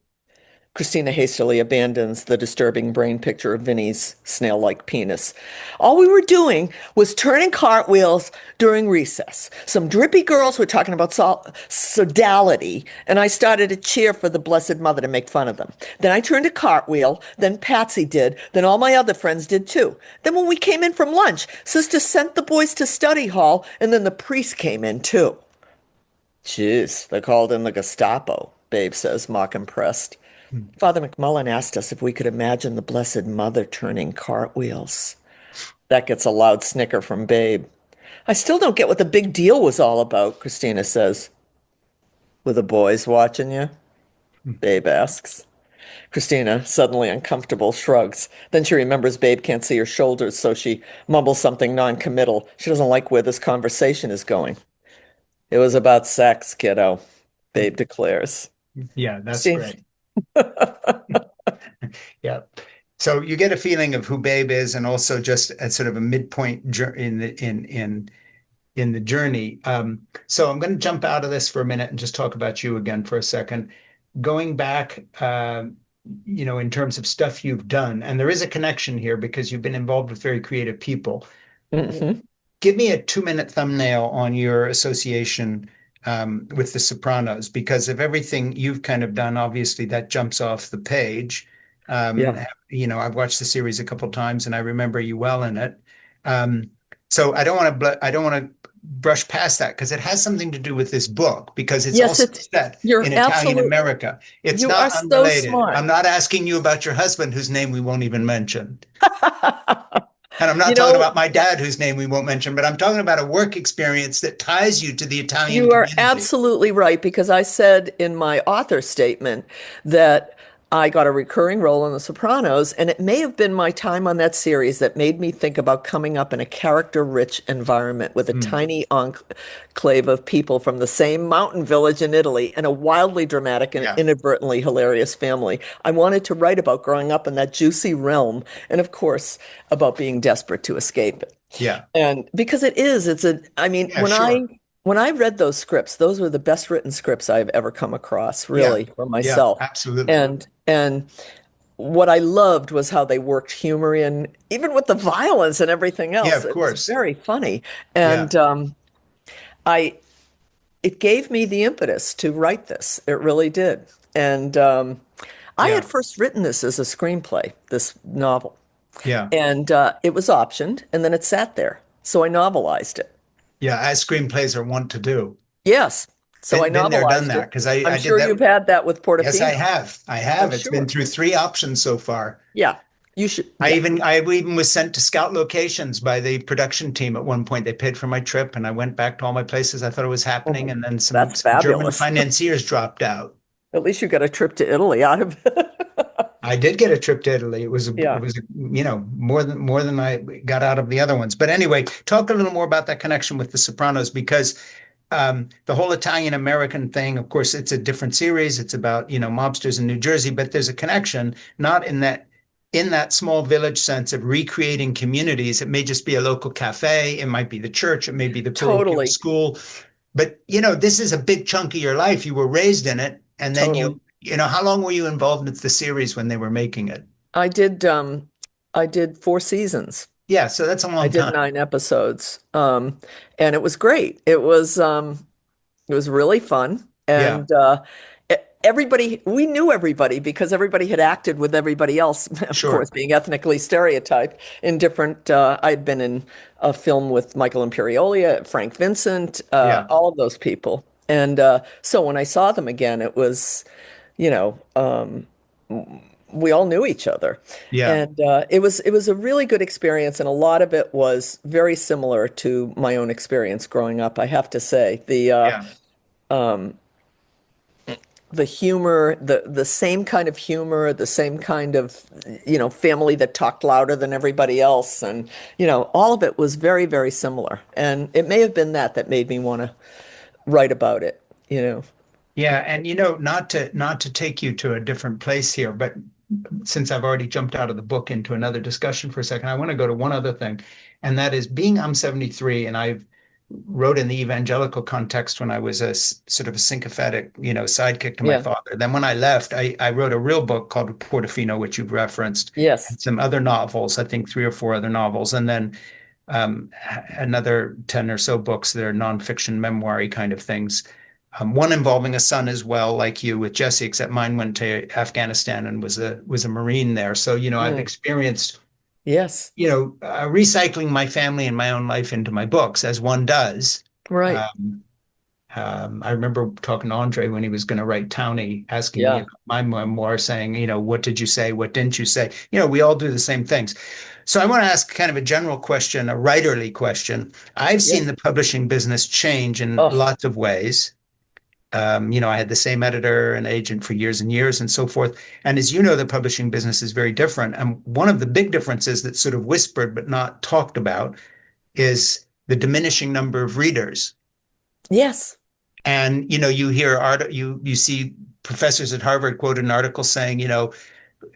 Christina hastily abandons the disturbing brain picture of Vinny's snail-like penis. All we were doing was turning cartwheels during recess. Some drippy girls were talking about sodality, and I started to cheer for the Blessed Mother to make fun of them. Then I turned a cartwheel, then Patsy did, then all my other friends did too. Then when we came in from lunch, Sister sent the boys to study hall, and then the priest came in too. Jeez, they called in the Gestapo, Babe says, mock impressed. Father McMullen asked us if we could imagine the Blessed Mother turning cartwheels. That gets a loud snicker from Babe. I still don't get what the big deal was all about, Christina says. Were the boys watching you? Babe asks. Christina, suddenly uncomfortable, shrugs. Then she remembers Babe can't see her shoulders, so she mumbles something non-committal. She doesn't like where this conversation is going. It was about sex, kiddo, Babe declares. Yeah, that's Christine, great. Yeah. So you get a feeling of who Babe is, and also just at sort of a midpoint in the journey. So I'm going to jump out of this for a minute and just talk about you again for a second. Going back, in terms of stuff you've done, and there is a connection here because you've been involved with very creative people. mhm. Give me a 2-minute thumbnail on your association with The Sopranos, because of everything you've kind of done, obviously that jumps off the page. Um, Yeah. I've watched the series a couple of times and I remember you well in it. Um, so I don't want to brush past that because it has something to do with this book because it's Yes, also it's set you're in Italian absolute. America. It's You not are so unrelated. smart. I'm not asking you about your husband, whose name we won't even mention. And I'm not You talking know, about my dad, whose name we won't mention, but I'm talking about a work experience that ties you to the Italian you are community. absolutely right because I said in my author statement that I got a recurring role in The Sopranos, and it may have been my time on that series that made me think about coming up in a character-rich environment with a Mm, tiny enclave of people from the same mountain village in Italy and a wildly dramatic and yeah, inadvertently hilarious family. I wanted to write about growing up in that juicy realm, and of course, about being desperate to escape it. yeah, And because it is, I mean, yeah, sure. when I read those scripts, those were the best written scripts I've ever come across, Yeah, really, for yeah, myself. absolutely. And what I loved was how they worked humor in, even with the violence and everything Yeah, else. of It was course. very funny. Yeah, And I it gave me the impetus to write this. It really did. And I had yeah, first written this as a screenplay, this novel, yeah, and it was optioned, and then it sat there. So I novelized it. yeah, as screenplays are wont to do. Yes. So I Been there, done novelized that, it. because I'm I did sure that. you've had that with Yes, I Portofino. have. I I'm have. It's been sure. through 3 options so far. Yeah. You should. I Yeah. even I even was sent to scout locations by the production team at one point. They paid for my trip, and I went back to all my places I thought it was happening, Oh, and then some, that's some German fabulous. financiers dropped out. At least you got a trip to Italy out of it. I did get a trip to Italy. It Yeah. was more than I got out of the other ones. But anyway, talk a little more about that connection with The Sopranos, because the whole Italian American thing, of course, it's a different series. It's about mobsters in New Jersey, but there's a connection, not in that small village sense of recreating communities. It may just be a local cafe. It might be the church. It may be the parochial Totally. school. But this is a big chunk of your life. You were raised in it, and then Totally. how long were you involved with the series when they were making it? I did I did 4 seasons. Yeah, so that's a I long did time. 9 episodes. And it was great. It was really fun. Yeah, And everybody, we knew everybody because everybody had acted with everybody else, of sure. course, being ethnically stereotyped in different. I'd been in a film with Michael Imperioli, Frank Vincent, Yeah, all of those people. And so when I saw them again, it was, you know, we all knew each other. yeah, And it was a really good experience, and a lot of it was very similar to my own experience growing up, I have to say. yeah, The humor, the same kind of humor, the same kind of, family that talked louder than everybody else, and all of it was very, very similar. And it may have been that made me want to write about it, you know. yeah. And not to take you to a different place here, but since I've already jumped out of the book into another discussion for a second, I want to go to one other thing, and that is being I'm 73, and I've wrote in the evangelical context when I was sort of a sycophantic, sidekick to my Yeah. father. Then when I left, I wrote a real book called Portofino, which you've referenced, Yes. and some other novels, I think 3 or 4 other novels, and then um, another 10 or so books that are nonfiction memoir kind of things. One involving a son as well, like you with Jesse, except mine went to Afghanistan and was a Marine there. So, I've Mm. experienced, Yes. recycling my family and my own life into my books, as one does. Right. Um, I remember talking to Andre when he was going to write Townie, asking me Yeah. about my memoir, saying, what did you say? What didn't you say? We all do the same things. So I want to ask kind of a general question, a writerly question. I've seen Yes. the publishing business change in Oh, lots of ways. I had the same editor and agent for years and years and so forth. And as you know, the publishing business is very different. And one of the big differences that's sort of whispered but not talked about is the diminishing number of readers. yes. And you hear you see professors at Harvard quoted an article saying,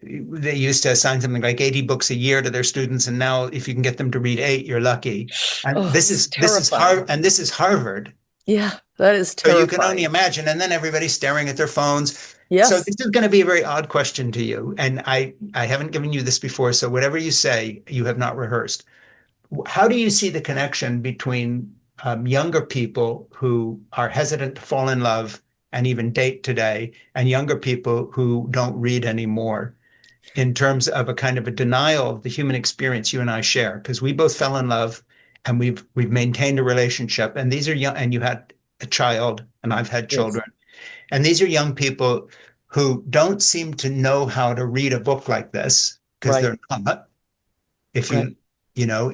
they used to assign something like 80 books a year to their students, and now if you can get them to read 8, you're lucky. And Oh, this it's is this is Harvard, terrifying. and this is Harvard. Yeah, that is So you can only terrifying. imagine, and then everybody's staring at their phones. So Yes. this is going to be a very odd question to you, and I haven't given you this before, so whatever you say, you have not rehearsed. How do you see the connection between younger people who are hesitant to fall in love and even date today, and younger people who don't read anymore, in terms of a kind of a denial of the human experience you and I share? Because we both fell in love and we've maintained a relationship, and these are young, and you had a child, and I've had Yes. children, and these are young people who don't seem to know how to read a book like this because Right. they're not. If Right. you know,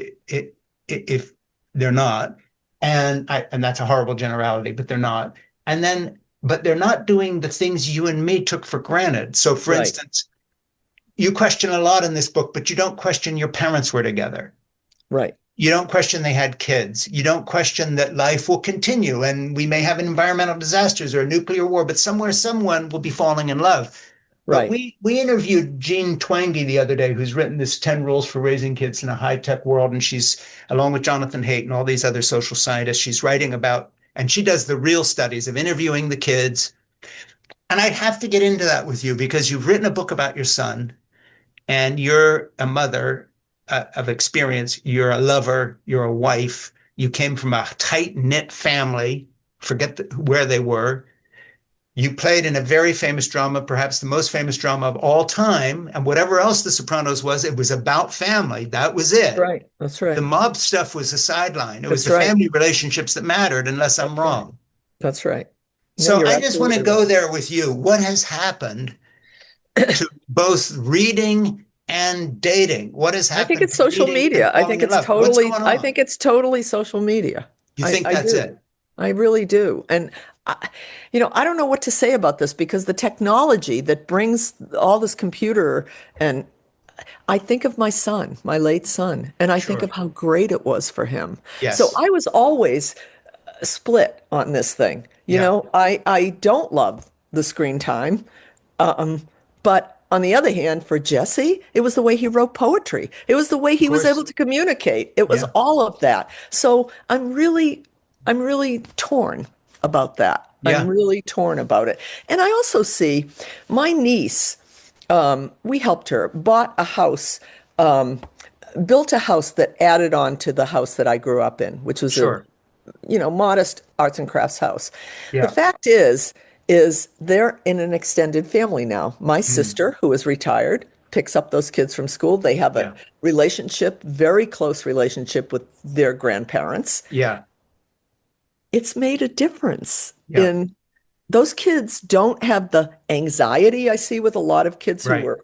if they're not, and that's a horrible generality, but they're not. And then, but they're not doing the things you and me took for granted. So, for Right. instance, you question a lot in this book, but you don't question your parents were together. Right. You don't question they had kids. You don't question that life will continue and we may have environmental disasters or a nuclear war, but somewhere someone will be falling in love. But Right. we interviewed Jean Twenge the other day, who's written this 10 Rules for Raising Kids in a High-Tech World. And she's, along with Jonathan Haidt and all these other social scientists, she's writing about, and she does the real studies of interviewing the kids. And I'd have to get into that with you because you've written a book about your son and you're a mother of experience. You're a lover. You're a wife. You came from a tight knit family. Forget where they were. You played in a very famous drama, perhaps the most famous drama of all time. And whatever else The Sopranos was, it was about family. That was it. Right. That's The right. mob stuff was a sideline. It was That's the right. family relationships that mattered, unless I'm That's right. wrong. That's right. No, So you're I just want to absolutely go right. there with you. What has happened to both reading and dating? What has I think happened it's to social reading and media. falling in love? What's going I on? think it's totally social media. You I, think I that's do. it? I really do. And I don't know what to say about this because the technology that brings all this computer and I think of my son, my late son, and I think Sure. of how great it was for him. So Yes. I was always split on this thing. Yeah. I don't love the screen time. But on the other hand, for Jesse, it was the way he wrote poetry. It was the way Of he was course. able to communicate. It was Yeah. all of that. So I'm really torn about that. I'm Yeah. really torn about it. And I also see my niece, we helped her, bought a house, built a house that added on to the house that I grew up in, which was a Sure. modest arts and crafts house. The Yeah. fact is they're in an extended family now. My Mm. sister, who is retired, picks up those kids from school. They have a Yeah. relationship, very close relationship with their grandparents. Yeah. It's made a difference Yeah. in those kids don't have the anxiety I see with a lot of kids who Right. were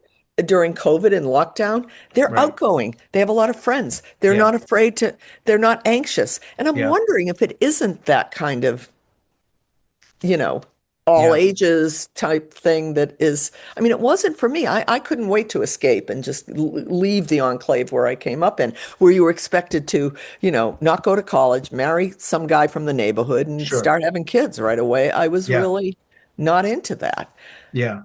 during COVID and lockdown. They're Right. outgoing. They have a lot of friends. They're Yeah. not afraid to, they're not anxious. And I'm Yeah. wondering if it isn't that kind of, you know, all Yeah. ages type thing that is, I mean, it wasn't for me. I couldn't wait to escape and just leave the enclave where I came up in, where you were expected to, not go to college, marry some guy from the neighborhood and Sure. start having kids right away. I was Yeah. really not into that. Yeah.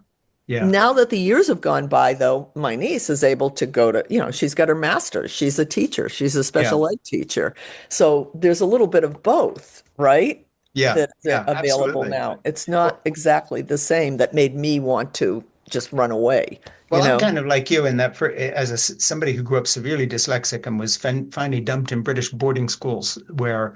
Yeah. Now that the years have gone by, though, my niece is able to go to, she's got her master's. She's a teacher. She's a Yeah. special ed teacher. So there's a little bit of both, right? Yeah. That's Yeah. available Absolutely. now. It's not Well, exactly the same that made me want to just run away, you well, I'm know? kind of like you in that, as somebody who grew up severely dyslexic and was finally dumped in British boarding schools, where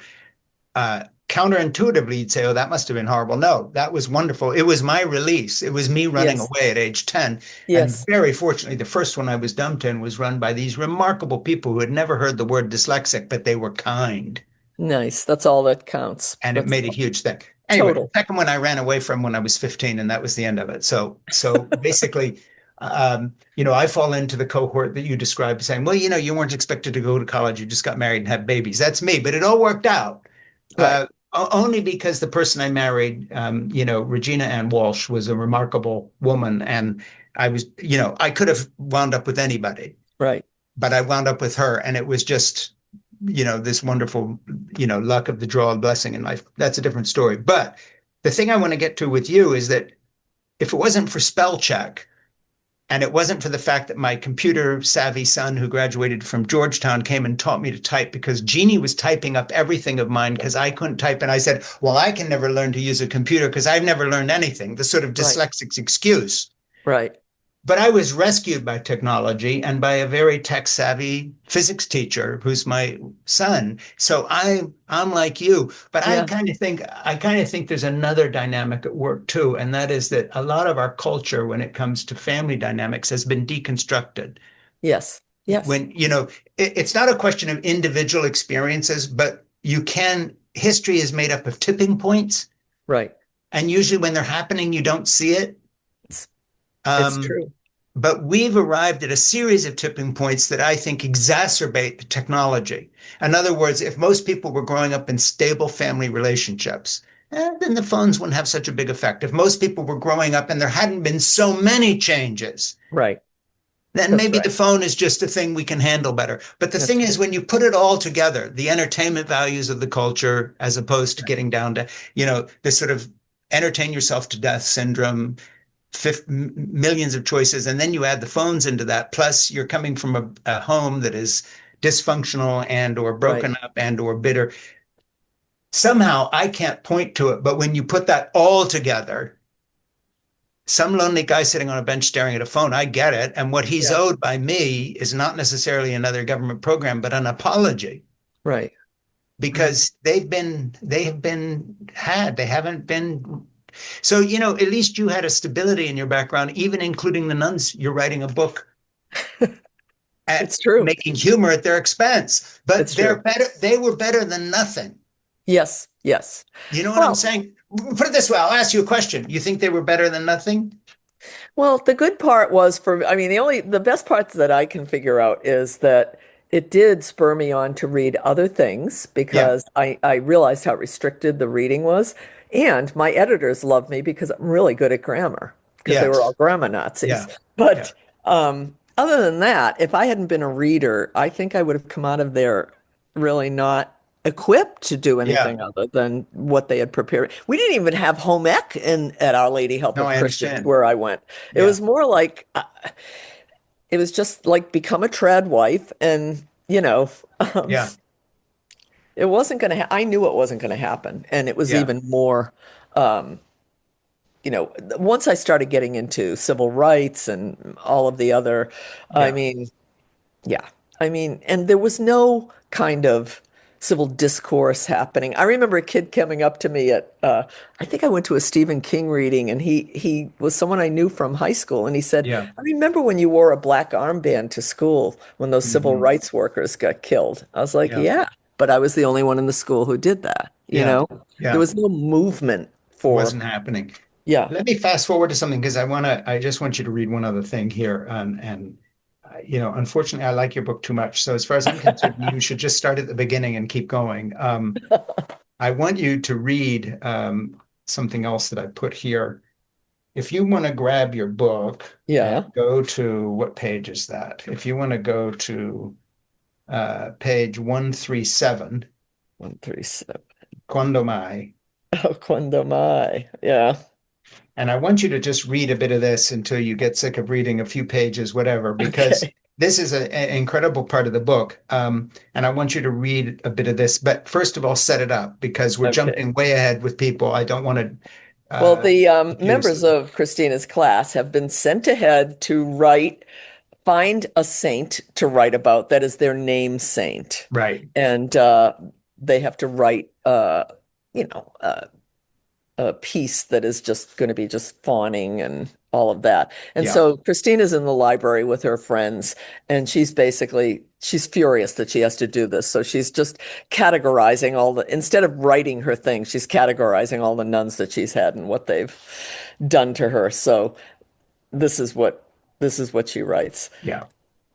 counterintuitively you'd say, "Oh, that must have been horrible." No, that was wonderful. It was my release. It was me running Yes. away at age 10. And Yes. very fortunately, the first one I was dumped in was run by these remarkable people who had never heard the word dyslexic, but they were kind. Nice. That's all that counts. And it That's made a huge thing. Anyway, the Total. second one I ran away from when I was 15, and that was the end of it. So basically, I fall into the cohort that you described, saying, well, you weren't expected to go to college, you just got married and have babies. That's me, but it all worked out. Right. Only because the person I married, Regina Ann Walsh, was a remarkable woman, and I could have wound up with anybody, Right. but I wound up with her, and it was just this wonderful, luck of the draw and blessing in life. That's a different story. But the thing I want to get to with you is that if it wasn't for spell check and it wasn't for the fact that my computer savvy son who graduated from Georgetown came and taught me to type because Jeannie was typing up everything of mine because I couldn't type. And I said, well, I can never learn to use a computer because I've never learned anything, the sort of Right. dyslexic excuse. Right. But I was rescued by technology and by a very tech savvy physics teacher who's my son. So I'm like you, but I Yeah. kind of think there's another dynamic at work too, and that is that a lot of our culture when it comes to family dynamics has been deconstructed. Yes. Yes. When, it's not a question of individual experiences, but history is made up of tipping points, Right. and usually when they're happening, you don't see it. It's, it's Um, true. But we've arrived at a series of tipping points that I think exacerbate the technology. In other words, if most people were growing up in stable family relationships, then the phones wouldn't have such a big effect. If most people were growing up and there hadn't been so many changes, Right. then That's maybe the right. phone is just a thing we can handle better. But the thing That's is, right. when you put it all together, the entertainment values of the culture, as opposed to Right. getting down to, this sort of entertain yourself to death syndrome, millions of choices, and then you add the phones into that. Plus, you're coming from a home that is dysfunctional and or Right. broken up and or bitter. Somehow, I can't point to it, but when you put that all together, some lonely guy sitting on a bench staring at a phone, I get it. And what he's Yeah. owed by me is not necessarily another government program, but an apology Right. Right. because they have been had. They haven't been. So, at least you had a stability in your background, even including the nuns. You're writing a book at It's true. making humor at their expense, but It's true. they were better than nothing. Yes. Yes. You know what I'm Well, saying? Put it this way, I'll ask you a question. You think they were better than nothing? Well, the good part was I mean, the best parts that I can figure out is that it did spur me on to read other things Yeah. because I realized how restricted the reading was. And my editors loved me because I'm really good at grammar because they were all Yes. grammar Nazis. Yeah. Yeah. But other than that, if I hadn't been a reader, I think I would have come out of there really not equipped to do Yeah. anything other than what they had prepared. We didn't even have home ec in at Our Lady Help No, of I Christians understand. where I went. It Yeah. was more like it was just like become a trad wife, and um, Yeah. it wasn't going to. I knew it wasn't going to happen, and it was Yeah. even more. Once I started getting into civil rights and all of the other, I Yeah. mean, yeah. I mean, and there was no kind of civil discourse happening. I remember a kid coming up to me at I think I went to a Stephen King reading and he was someone I knew from high school and he said, Yeah. "I remember when you wore a black armband to school when those civil Hmm. rights workers got killed." I was like, Yeah. "Yeah, but I was the only one in the school who did that, you Yeah. know? There Yeah. was no movement for Wasn't happening. yeah. Let me fast forward to something because I just want you to read one other thing here. Unfortunately, I like your book too much. So as far as I'm concerned, you should just start at the beginning and keep going. I want you to read something else that I put here. If you want to grab your book and Yeah. go to what page is that? If you want to go to page 137, 137. Quando Mai, Oh, quando mai. Yeah. and I want you to just read a bit of this until you get sick of reading a few pages, whatever, because Okay. this is an incredible part of the book. And I want you to read a bit of this. But first of all, set it up because we're Okay. jumping way ahead with people. I don't want to Well, the confuse members them. of Christina's class have been sent ahead to find a saint to write about that is their name saint. Right. And they have to write, you know, a piece that is just going to be just fawning and all of that. And Yeah. so Christina's in the library with her friends, and she's furious that she has to do this. So she's just categorizing instead of writing her things, she's categorizing all the nuns that she's had and what they've done to her. So this is what this is what she writes Yeah.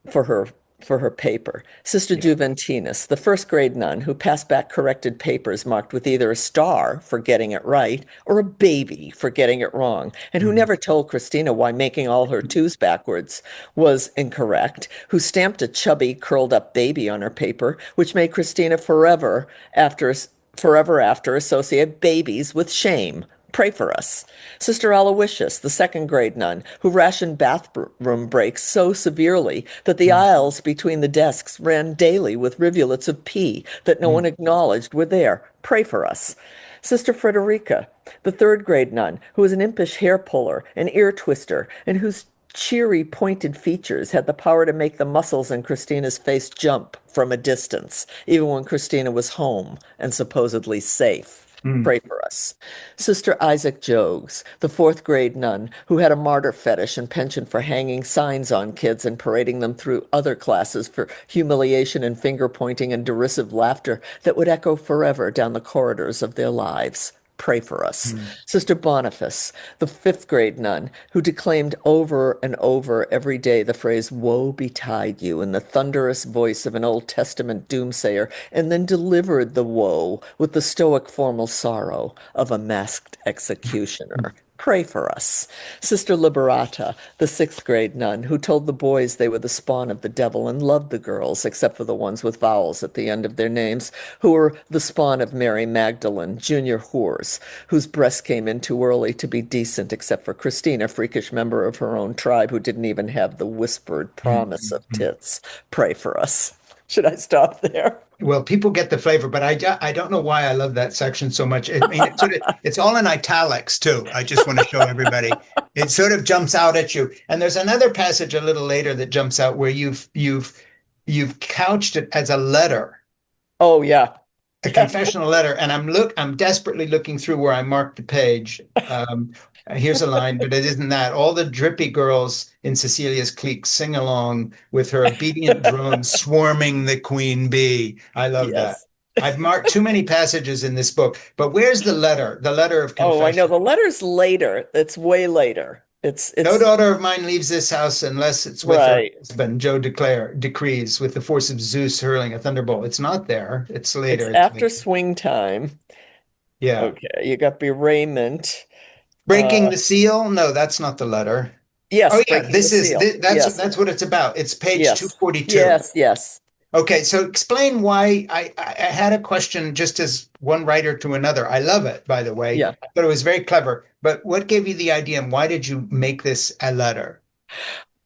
for her paper. Sister Yeah. Juventinus, the first grade nun who passed back corrected papers marked with either a star for getting it right or a baby for getting it wrong, and who Mhm. never told Christina why making all her twos backwards was incorrect, who stamped a chubby, curled up baby on her paper, which made Christina forever after associate babies with shame. Pray for us. Sister Aloysius, the second grade nun, who rationed bathroom breaks so severely that the Mhm. aisles between the desks ran daily with rivulets of pee that no one acknowledged were there. Pray for us. Sister Frederica, the third grade nun, who was an impish hair puller, an ear twister, and whose cheery, pointed features had the power to make the muscles in Christina's face jump from a distance, even when Christina was home and supposedly safe. Mhm. Pray for us. Sister Isaac Jogues, the fourth grade nun who had a martyr fetish and penchant for hanging signs on kids and parading them through other classes for humiliation and finger pointing and derisive laughter that would echo forever down the corridors of their lives. Pray for us. Mhm. Sister Boniface, the fifth grade nun, who declaimed over and over every day the phrase, "Woe betide you," in the thunderous voice of an Old Testament doomsayer, and then delivered the woe with the stoic formal sorrow of a masked executioner. Pray for us. Sister Liberata, the sixth grade nun, who told the boys they were the spawn of the devil and loved the girls, except for the ones with vowels at the end of their names, who were the spawn of Mary Magdalene, junior whores, whose breasts came in too early to be decent, except for Christina, freakish member of her own tribe, who didn't even have the whispered promise of Mhm. tits. Pray for us. Should I stop there? Well, people get the flavor, but I don't know why I love that section so much. I mean, it's all in italics too. I just want to show everybody. It sort of jumps out at you. And there's another passage a little later that jumps out where you've couched it as a letter, Oh, yeah. a Yeah. confessional letter. And I'm desperately looking through where I marked the page. Here's a line, but it isn't that. All the drippy girls in Cecilia's clique sing along with her obedient drones swarming the queen bee. I love that. Yes. I've marked too many passages in this book, but where's the letter? The letter of Oh, I know. confession. The letter's later. It's way later. No It's daughter of mine leaves this house unless it's with her right. husband, decrees, with the force of Zeus hurling a thunderbolt. It's not there. It's It's later. It's after later. swing time. Yeah. Okay, you got Bereavement. Breaking Uh, the seal? No, that's not the letter. Oh yes, yeah, Breaking the Seal. Yes, that's what it's about. It's page yes, 242. yes, yes. Okay, so explain why I had a question just as one writer to another. I love it, by the way. Yeah. I thought it was very clever. But what gave you the idea and why did you make this a letter?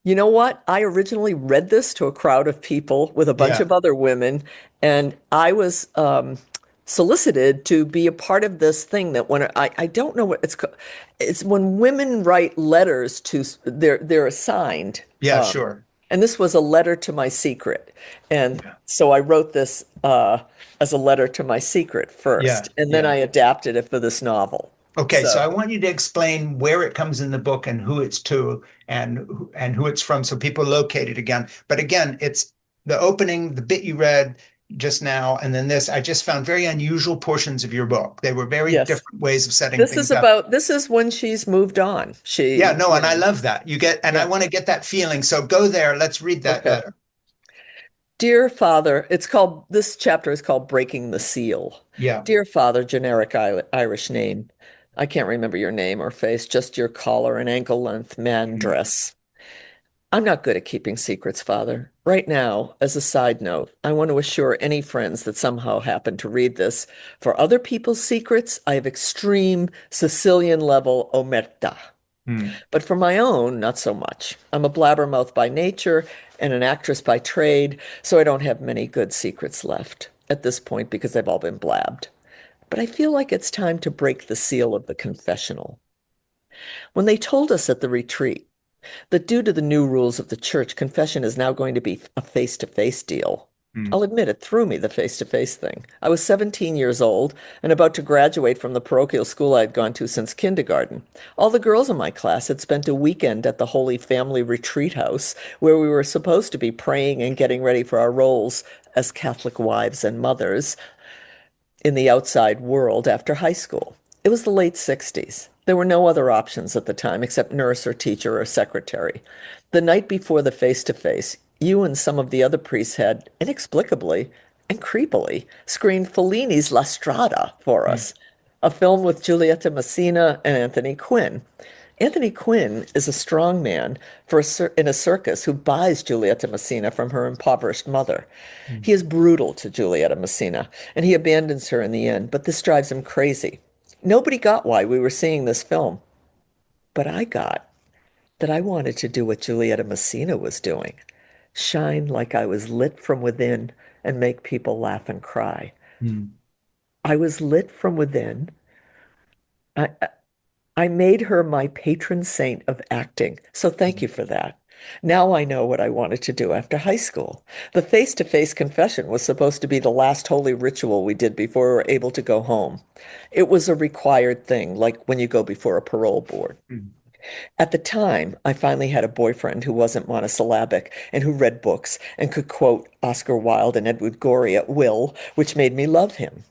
You know what? I originally read this to a crowd of people with a bunch Yeah, of other women, and I was solicited to be a part of this thing that when I don't know what it's called. It's when women write letters to they're assigned. yeah, sure. And this was a letter to my secret. And Yeah, so I wrote this as a letter to my secret yeah, first, and then I yeah. adapted it for this novel. Okay, so So, I want you to explain where it comes in the book and who it's to and who it's from so people locate it again. But again, it's the opening, the bit you read just now, and then this. I just found very unusual portions of your book. They were very yes, different ways of setting things up. this is when she's moved on. Yeah, She, no, you and I know, love that. And I yeah. want to get that feeling. So go there. Let's read that Okay. letter. Dear Father, this chapter is called Breaking the Seal. Yeah. Dear Father, generic Irish name. I can't remember your name or face, just your collar and ankle length man Mm, dress. I'm not good at keeping secrets, Father. Right now, as a side note, I want to assure any friends that somehow happen to read this, for other people's secrets, I have extreme Sicilian level omerta. mm, But for my own, not so much. I'm a blabbermouth by nature and an actress by trade, so I don't have many good secrets left at this point because they've all been blabbed. But I feel like it's time to break the seal of the confessional. When they told us at the retreat that due to the new rules of the church, confession is now going to be a face-to-face deal, mm, I'll admit it threw me, the face-to-face thing. I was 17 years old and about to graduate from the parochial school I had gone to since kindergarten. All the girls in my class had spent a weekend at the Holy Family Retreat House, where we were supposed to be praying and getting ready for our roles as Catholic wives and mothers in the outside world after high school. It was the late 60s. There were no other options at the time except nurse or teacher or secretary. The night before the face-to-face, you and some of the other priests had, inexplicably and creepily, screened Fellini's La Strada for mm, us, a film with Giulietta Messina and Anthony Quinn. Anthony Quinn is a strong man in a circus who buys Giulietta Messina from her impoverished mother. mm, He is brutal to Giulietta Messina, and he abandons her in the end, but this drives him crazy. Nobody got why we were seeing this film, but I got that I wanted to do what Giulietta Messina was doing, shine like I was lit from within and make people laugh and cry. mm, I was lit from within. I, I made her my patron saint of acting, so thank mm, you for that. Now I know what I wanted to do after high school. The face-to-face confession was supposed to be the last holy ritual we did before we were able to go home. It was a required thing, like when you go before a parole board. mm, At the time, I finally had a boyfriend who wasn't monosyllabic and who read books and could quote Oscar Wilde and Edward Gorey at will, which made me love him.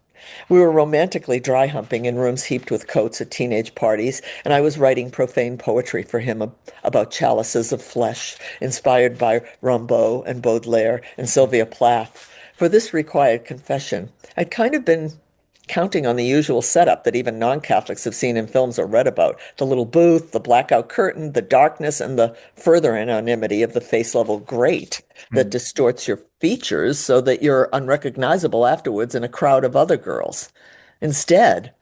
We were romantically dry humping in rooms heaped with coats at teenage parties, and I was writing profane poetry for him about chalices of flesh, inspired by Rimbaud and Baudelaire and Sylvia Plath. For this required confession, I'd kind of been counting on the usual setup that even non-Catholics have seen in films or read about: the little booth, the blackout curtain, the darkness, and the further anonymity of the face-level grate that mm, distorts your features so that you're unrecognizable afterwards in a crowd of other girls. Instead,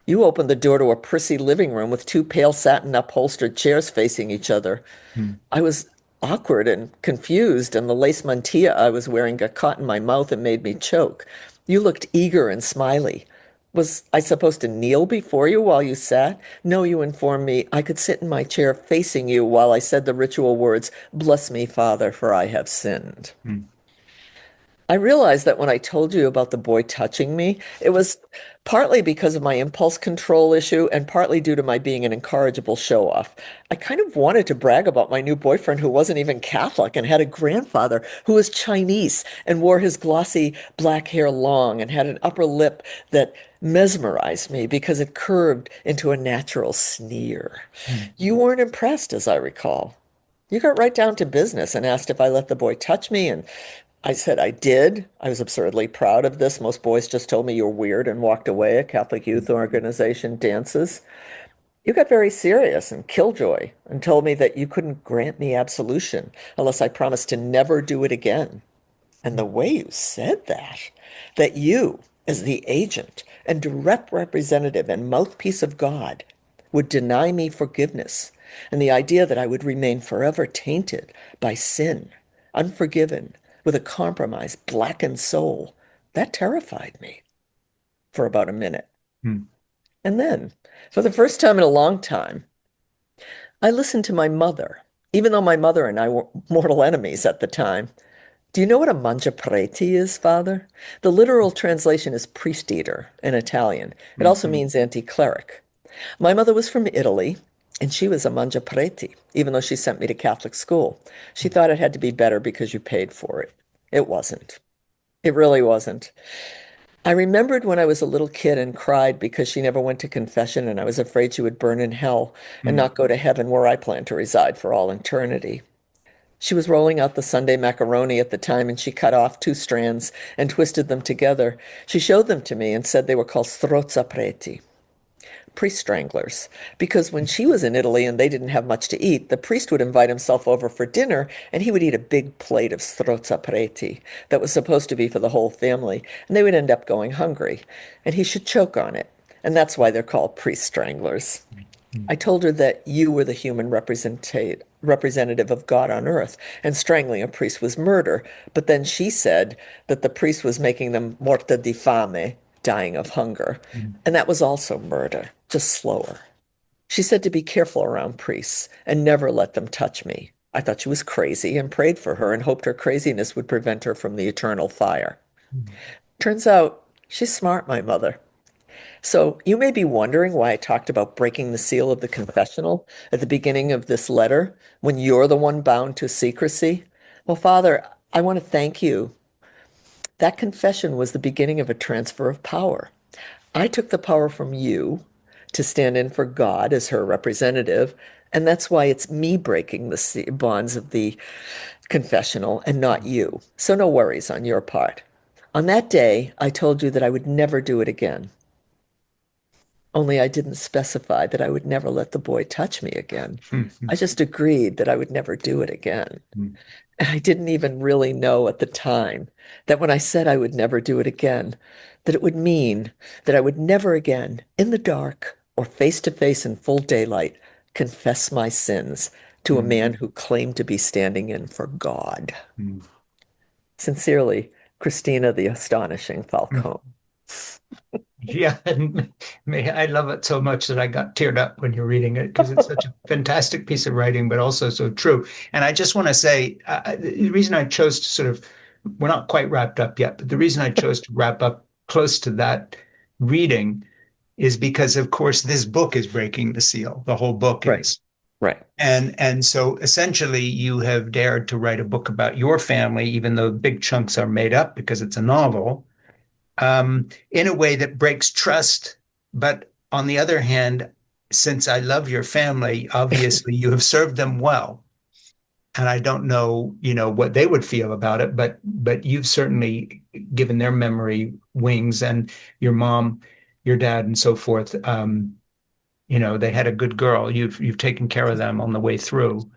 you opened the door to a prissy living room with two pale satin upholstered chairs facing each other. mm, I was awkward and confused, and the lace mantilla I was wearing got caught in my mouth and made me choke. You looked eager and smiley. Was I supposed to kneel before you while you sat? No, you informed me I could sit in my chair facing you while I said the ritual words, "Bless me, Father, for I have sinned." mm, I realized that when I told you about the boy touching me, it was partly because of my impulse control issue and partly due to my being an incorrigible show off. I kind of wanted to brag about my new boyfriend who wasn't even Catholic and had a grandfather who was Chinese and wore his glossy black hair long and had an upper lip that mesmerized me because it curved into a natural sneer. mm, You weren't impressed, as I recall. You got right down to business and asked if I let the boy touch me, and I said I did. I was absurdly proud of this. Most boys just told me you're weird and walked away at Catholic Youth Organization dances. You got very serious and killjoy and told me that you couldn't grant me absolution unless I promised to never do it again. And the way you said that you, as the agent and direct representative and mouthpiece of God, would deny me forgiveness, and the idea that I would remain forever tainted by sin, unforgiven, with a compromised, blackened soul, that terrified me for about a minute. mm, And then, for the first time in a long time, I listened to my mother, even though my mother and I were mortal enemies at the time. Do you know what a mangiapreti is, Father? The literal translation is priest eater in Italian. It mm, also means anti-cleric. My mother was from Italy, and she was a mangiapreti, even though she sent me to Catholic school. She thought it had to be better because you paid for it. It wasn't. It really wasn't. I remembered when I was a little kid and cried because she never went to confession, and I was afraid she would burn in hell and mm, not go to heaven where I plan to reside for all eternity. She was rolling out the Sunday macaroni at the time, and she cut off two strands and twisted them together. She showed them to me and said they were called strozzapreti, priest stranglers, because when she was in Italy and they didn't have much to eat, the priest would invite himself over for dinner and he would eat a big plate of strozzapreti that was supposed to be for the whole family, and they would end up going hungry, and he should choke on it. And that's why they're called priest stranglers. mm, I told her that you were the human representative of God on earth, and strangling a priest was murder. But then she said that the priest was making them morta di fame, dying of hunger. mm, And that was also murder, just slower. She said to be careful around priests and never let them touch me. I thought she was crazy and prayed for her and hoped her craziness would prevent her from the eternal fire. Turns out she's smart, my mother. So you may be wondering why I talked about breaking the seal of the confessional at the beginning of this letter when you're the one bound to secrecy. Well, Father, I want to thank you. That confession was the beginning of a transfer of power. I took the power from you to stand in for God as her representative, and that's why it's me breaking the bonds of the confessional and not you. So no worries on your part. On that day, I told you that I would never do it again. Only I didn't specify that I would never let the boy touch me again. I just agreed that I would never do it again. And I didn't even really know at the time that when I said I would never do it again, that it would mean that I would never again, in the dark or face to face in full daylight, confess my sins to a man who claimed to be standing in for God. Sincerely, Christina the Astonishing Falcone. Yeah, and I love it so much that I got teared up when you're reading it because it's such a fantastic piece of writing, but also so true. And I just want to say the reason I chose to sort of, we're not quite wrapped up yet, but the reason I chose to wrap up close to that reading is because, of course, this book is breaking the seal. The whole book Right, is. right. And so essentially you have dared to write a book about your family, even though big chunks are made up because it's a novel in a way that breaks trust. But on the other hand, since I love your family, obviously you have served them well. And I don't know, what they would feel about it, but you've certainly given their memory wings and your mom, your dad, and so forth. They had a good girl. You've taken care of them on the way through,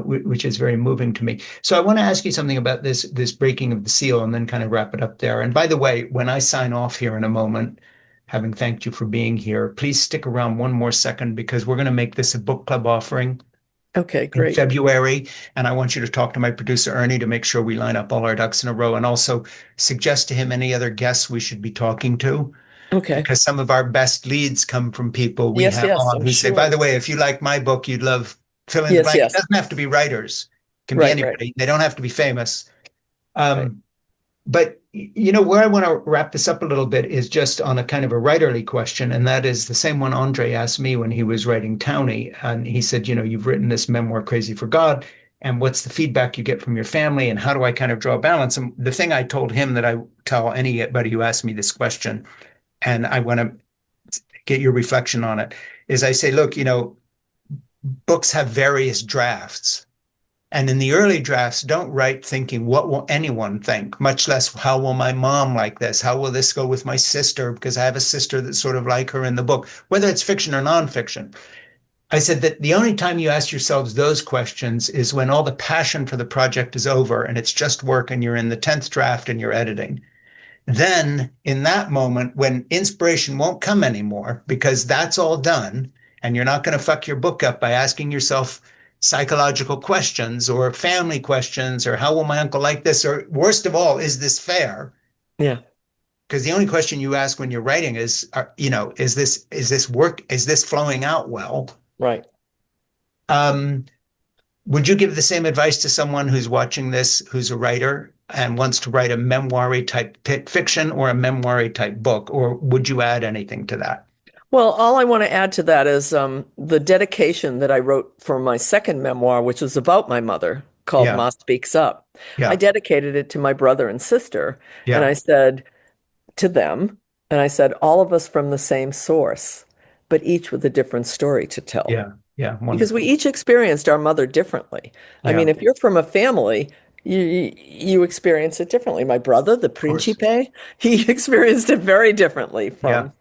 which is very moving to me. So I want to ask you something about this breaking of the seal, and then kind of wrap it up there. And by the way, when I sign off here in a moment, having thanked you for being here, please stick around one more second because we're going to make this a book club offering Okay, in great. February. And I want you to talk to my producer, Ernie, to make sure we line up all our ducks in a row and also suggest to him any other guests we should be talking to Okay. because some of our best leads come from people we Yes, have yes, on I'm who say, by sure. the way, if you like my book, you'd love fill in the Yes, blank. It yes. doesn't have to be writers, it can be Right, right, anybody. They don't have to be famous. right. Um, but where I want to wrap this up a little bit is just on a kind of a writerly question, and that is the same one Andre asked me when he was writing Townie, and he said, you've written this memoir, Crazy for God, and what's the feedback you get from your family, and how do I kind of draw a balance? And the thing I told him that I tell anybody who asks me this question, and I want to get your reflection on it, is I say, look, books have various drafts. And in the early drafts, don't write thinking, what will anyone think? Much less, how will my mom like this? How will this go with my sister? Because I have a sister that's sort of like her in the book, whether it's fiction or nonfiction. I said that the only time you ask yourselves those questions is when all the passion for the project is over and it's just work and you're in the 10th draft and you're editing. Then, in that moment, when inspiration won't come anymore because that's all done, and you're not going to fuck your book up by asking yourself psychological questions or family questions or how will my uncle like this? Or worst of all, is this fair? Yeah, Because the only question you ask when you're writing is, is this work? Is this flowing out well? right. Um, Would you give the same advice to someone who's watching this, who's a writer and wants to write a memoir type fiction or a memoir type book? Or would you add anything to that? Well, all I want to add to that is the dedication that I wrote for my second memoir, which was about my mother, called Yeah, Ma Speaks Up. I yeah, dedicated it to my brother and sister, and yeah, I said to them, and I said, all of us from the same source, but each with a different story to tell. yeah, yeah. Because we Wonderful. each experienced our mother differently. I mean, Yeah, if you're from a family, you experience it differently. My brother, the of course. Principe, he experienced it very differently Yeah, from,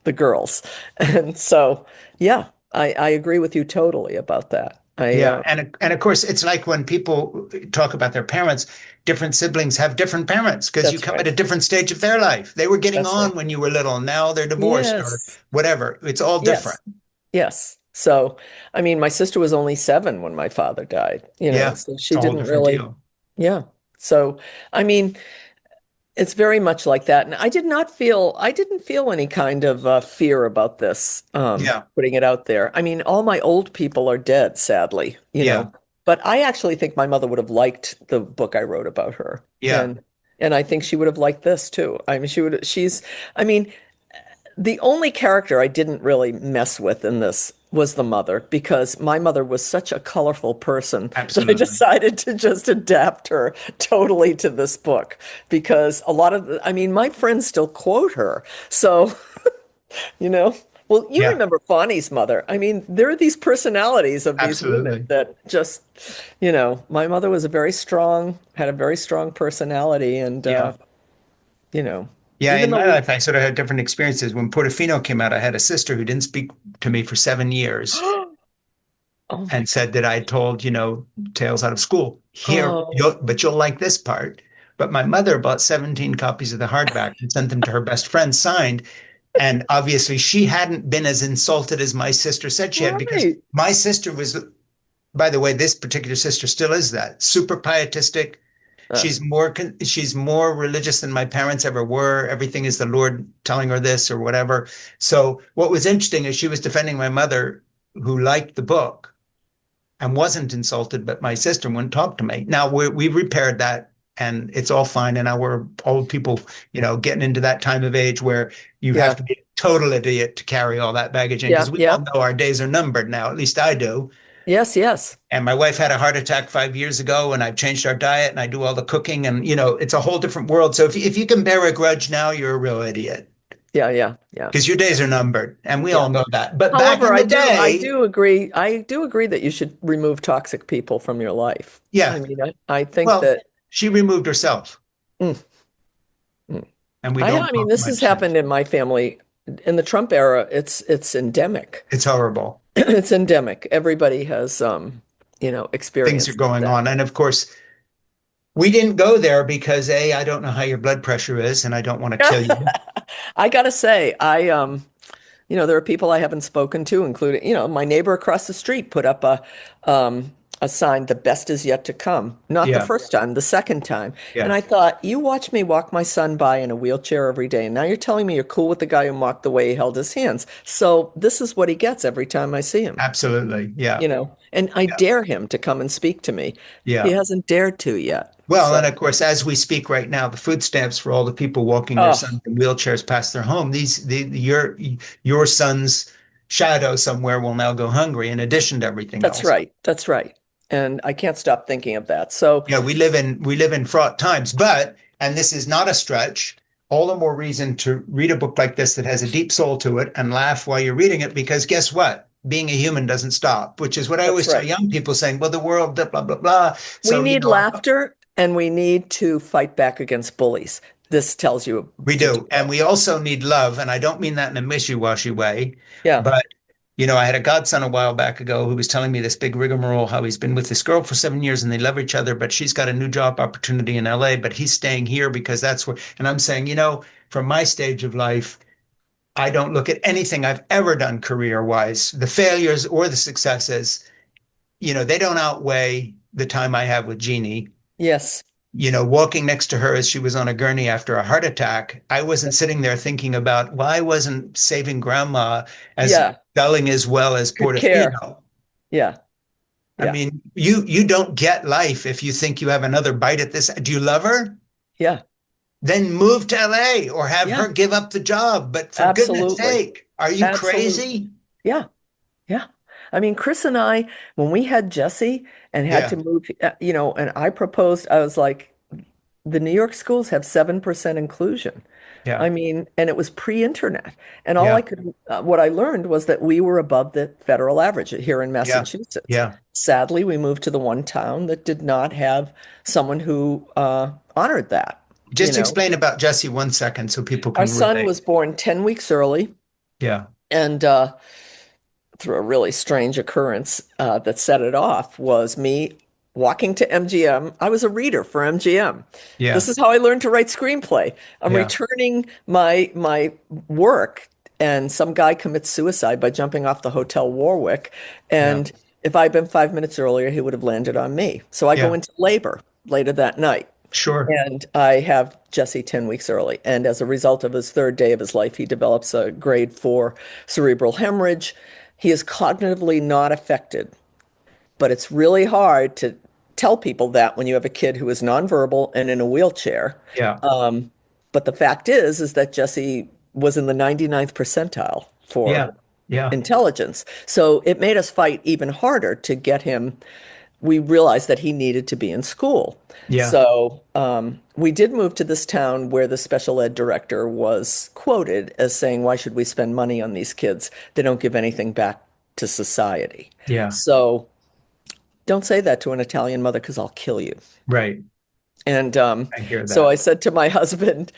the girls. And so, yeah, I agree with you totally about that. yeah. And of course, it's like when people talk about their parents, different siblings have different parents because you That's come at right. a different stage of their life. They were getting That's right. on when you were little, and now they're divorced or Yes. whatever. It's all different. Yes. Yes. So, I mean, my sister was only 7 when my father died, Yeah, so it's she a whole didn't different really, deal. yeah. So, I mean, it's very much like that. And I didn't feel any kind of fear about this, Yeah, putting it out there. I mean, all my old people are dead, sadly, yeah. But I actually think my mother would have liked the book I wrote about her. Yeah, And I think she would have liked this too. I mean, I mean, the only character I didn't really mess with in this was the mother because my mother was such a colorful person that I absolutely. decided to just adapt her totally to this book because I mean, my friends still quote her. So, you know, well, you Yeah, remember Fonny's mother. I mean, there are these personalities of these women absolutely. that just, my mother was had a very strong personality and, Yeah. you know, Yeah, even in though my we, life, I sort of had different experiences. When Portofino came out, I had a sister who didn't speak to me for 7 years oh my and said that I told, tales out of school. Here, God. you'll like this part. But my mother bought 17 copies of the hardback and sent them to her best friend signed. And obviously, she hadn't been as insulted as my sister said she had because Right. my sister was, by the way, this particular sister still is that super pietistic. Uh, She's more religious than my parents ever were. Everything is the Lord telling her this or whatever. So what was interesting is she was defending my mother, who liked the book and wasn't insulted, but my sister wouldn't talk to me. Now we've repaired that and it's all fine. And now we're old people, getting into that time of age where you have yeah. to be a total idiot to carry all that baggage in Yeah. because we all Yeah. know our days are numbered now. At least I do. Yes. Yes. And my wife had a heart attack 5 years ago, and I've changed our diet and I do all the cooking. And, it's a whole different world. So if you can bear a grudge now, you're a real idiot Yeah. Yeah. Yeah. because your days are numbered. And we Yeah. all know that. But back However, in the day, I do agree that you should remove toxic people from your life. I yeah, mean, I think well, that, she removed herself mm, mm. and we don't I mean, talk this has much since. happened in my family. In the Trump era, it's endemic. It's horrible. It's endemic. Everybody has, Things are experienced going that. on. And of course, we didn't go there because A, I don't know how your blood pressure is and I don't want to kill you. I gotta say, there are people I haven't spoken to, including, my neighbor across the street put up a sign, "The best is yet to come." Not the Yeah, first time, the second time. And yeah, I thought, you watch me walk my son by in a wheelchair every day, and now you're telling me you're cool with the guy who mocked the way he held his hands. So this is what he gets every time I see him, absolutely. Yeah, and I yeah, dare him to come and speak to me. He yeah. hasn't dared to yet. Well, and So, of course, as we speak right now, the food stamps for all the people walking their oh, sons in wheelchairs past their home, your son's shadow somewhere will now go hungry in addition to everything that's else. right. That's right. And I can't stop thinking of that. So, Yeah, we live in fraught times, but and this is not a stretch, all the more reason to read a book like this that has a deep soul to it and laugh while you're reading it because guess what? Being a human doesn't stop, which is what I that's always tell right. young people saying, well, the world, blah, blah, blah, blah. We So, need laughter and we need to fight back against bullies. This tells you we to do do. And both. we also need love. And I don't mean that in a wishy-washy way, Yeah. but I had a godson a while back ago who was telling me this big rigmarole, how he's been with this girl for 7 years and they love each other, but she's got a new job opportunity in LA, but he's staying here because that's where, and I'm saying, from my stage of life, I don't look at anything I've ever done career-wise, the failures or the successes, they don't outweigh the time I have with Jeannie. Yes. Walking next to her as she was on a gurney after a heart attack, I wasn't sitting there thinking about why wasn't saving grandma as Yeah. selling as well as Good care. Portofino. Yeah. I Yeah. mean, you don't get life if you think you have another bite at this. Do you love her? Yeah. Then move to LA or have Yeah. her give up the job. But for goodness Absolutely. sake, are you Absolutely. crazy? Yeah. Yeah. I mean, Chris and I, when we had Jesse and had Yeah, to move, and I proposed, I was like, the New York schools have 7% inclusion. yeah, I mean, and it was pre-internet. And yeah, what I learned was that we were above the federal average here in yeah, Massachusetts. yeah. Sadly, we moved to the one town that did not have someone who honored that. You Just know, explain about Jesse 1 second so people our can son relate. was born 10 weeks early, Yeah, and through a really strange occurrence that set it off was me walking to MGM. I was a reader for MGM. yeah, This is how I learned to write screenplay. I'm yeah, returning my work, and some guy commits suicide by jumping off the Hotel Warwick. yeah, And if I'd been 5 minutes earlier, he would have landed on me. So I go yeah. into labor later that night. Sure. And I have Jesse 10 weeks early. And as a result of his third day of his life, he develops a grade 4 cerebral hemorrhage. He is cognitively not affected but it's really hard to tell people that when you have a kid who is nonverbal and in a wheelchair. Yeah. Um, but the fact is that Jesse was in the 99th percentile for Yeah. Yeah. intelligence. So it made us fight even harder to get him. We realized that he needed to be in school. Yeah. So we did move to this town where the special ed director was quoted as saying, "Why should we spend money on these kids? They don't give anything back to society." Yeah. So don't say that to an Italian mother because I'll kill you. Right. And I hear so that. I said to my husband,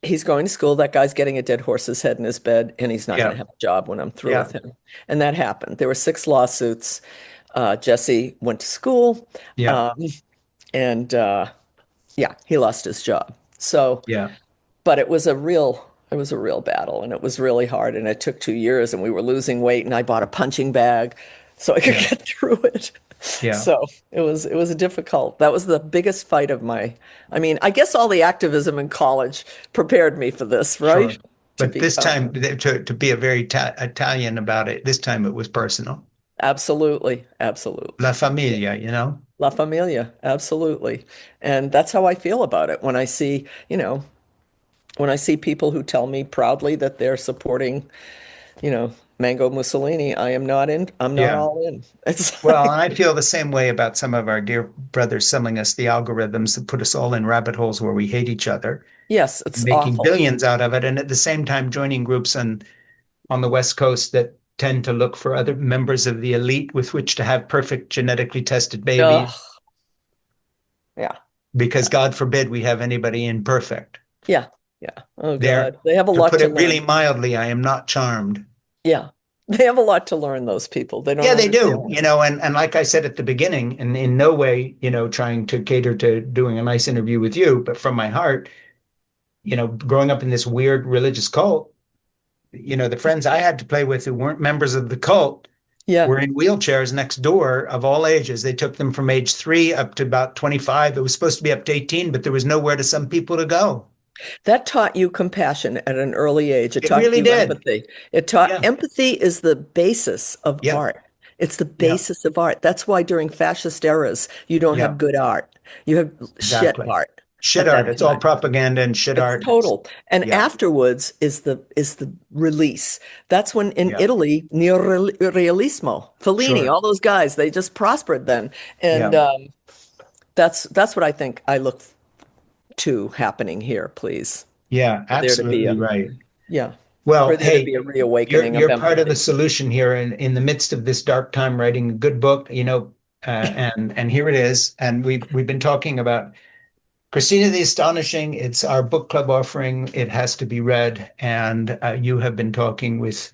he's going to school. That guy's getting a dead horse's head in his bed, and he's not going Yeah. to have a job when I'm through Yeah. with him. And that happened. There were 6 lawsuits. Jesse went to school, Yeah. um, and yeah, he lost his job. So, Yeah. but it was a real battle, and it was really hard. And it took 2 years, and we were losing weight. And I bought a punching bag so I could Yeah. get through it. Yeah. So it was difficult. That was the biggest fight of my. I mean, I guess all the activism in college prepared me for this, right? Sure. To But this become time, to be a very Italian about it, this time it was personal. absolutely, absolutely. La Familia, you know? La Familia, absolutely. And that's how I feel about it when I see, when I see people who tell me proudly that they're supporting, Mango Mussolini, I'm not Yeah. all in. It's Well, like, I feel the same way about some of our dear brothers selling us the algorithms that put us all in rabbit holes where we hate each other, yes, it's making awful. billions out of it, and at the same time joining groups on the West Coast that tend to look for other members of the elite with which to have perfect genetically tested babies, Ugh, yeah, because God forbid we have anybody imperfect. yeah, yeah. Oh There, God. They have a to lot put to it really learn. mildly, I am not charmed. Yeah. They have a lot to learn, those people. They don't Yeah, they do, understand. and like I said at the beginning, and in no way, trying to cater to doing a nice interview with you, but from my heart, growing up in this weird religious cult, the friends I had to play with who weren't members of the cult Yeah. were in wheelchairs next door of all ages. They took them from age 3 up to about 25. It was supposed to be up to 18, but there was nowhere to some people to go. That taught you compassion at an early age. It It taught really you did. empathy. It taught Yeah. empathy is the basis of Yep. art. It's the Yep. basis of art. That's why during fascist eras, you don't have Yep. good art. You have shit Exactly. art Shit at art. that It's all time. propaganda and shit It's art. total. And Yeah. afterwards is the release. That's when in Yeah. Italy, Neorealismo, Fellini, Sure. all those guys, they just prospered then. And Yeah. that's what I think I look to happening here, please. Yeah. For there to be Absolutely right. yeah, for Well, there to hey, be a you're reawakening of you're part of the empathy. solution here in the midst of this dark time, writing a good book, and here it is. And we've been talking about Christina the Astonishing. It's our book club offering. It has to be read. And you have been talking with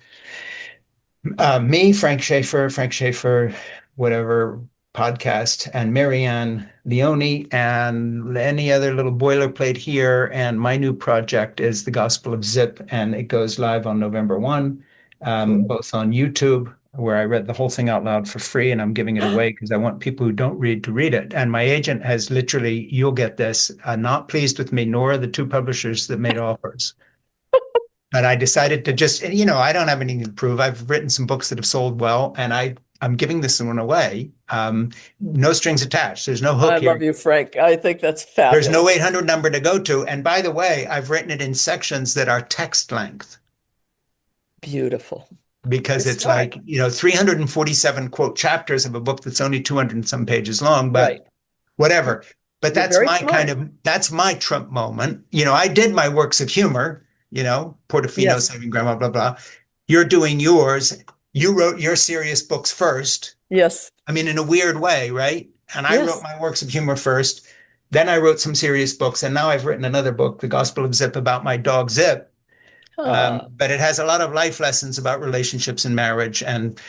me, Frank Schaefer, whatever podcast, and Marianne Leone, and any other little boilerplate here. And my new project is The Gospel of Zip, and it goes live on November 1, Cool. both on YouTube, where I read the whole thing out loud for free, and I'm giving it away because I want people who don't read to read it. And my agent has literally, you'll get this, not pleased with me, nor are the two publishers that made offers. But I decided to just, I don't have anything to prove. I've written some books that have sold well, and I'm giving this one away. No strings attached. There's no I hook here. love you, Frank. I think that's There's no fabulous. 800 number to go to. And by the way, I've written it in sections that are text length Beautiful. because It's it's smart. like, 347 quote chapters of a book that's only 200 and some pages long, but Right. whatever. But You're very smart. that's my Trump moment. I did my works of humor, Portofino, Yes. Saving Grandma, blah, blah. You're doing yours. You wrote your serious books first. Yes. I mean, in a weird way, right? And I wrote Yes. my works of humor first. Then I wrote some serious books. And now I've written another book, The Gospel of Zip, about my dog Zip. Ah, But it has a lot of life lessons about relationships and marriage and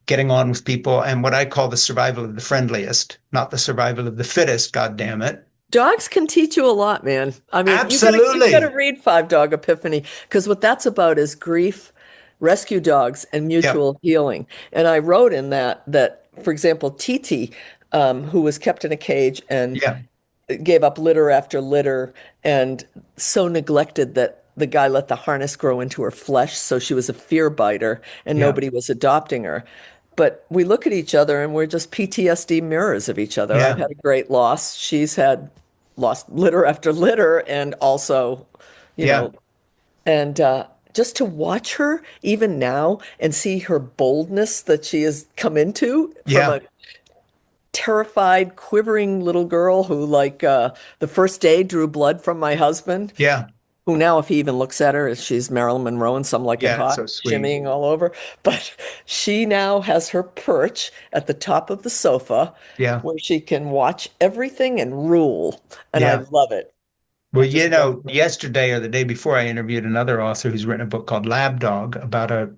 getting on with people and what I call the survival of the friendliest, not the survival of the fittest, God damn it. dogs can teach you a lot, man. I mean, you've got to Absolutely. read Five Dog Epiphany because what that's about is grief, rescue dogs, and Yep. mutual healing. And I wrote in that, for example, Titi, who was kept in a cage and Yeah. gave up litter after litter and so neglected that the guy let the harness grow into her flesh, so she was a fear biter and Yeah. nobody was adopting her. but we look at each other and we're just PTSD mirrors of each other. I've Yeah. had a great loss. She's had lost litter after litter, and also, you Yeah. know, and just to watch her even now and see her boldness that she has come into from Yeah. a terrified, quivering little girl who, like, the first day drew blood from my husband, Yeah. who now, if he even looks at her, she's Marilyn Monroe and Some Like It Yeah. Hot, So sweet. shimmying all over. But she now has her perch at the top of the sofa Yeah. where she can watch everything and rule. And I Yeah. love it. Well, I just love it. yesterday or the day before, I interviewed another author who's written a book called Lab Dog about a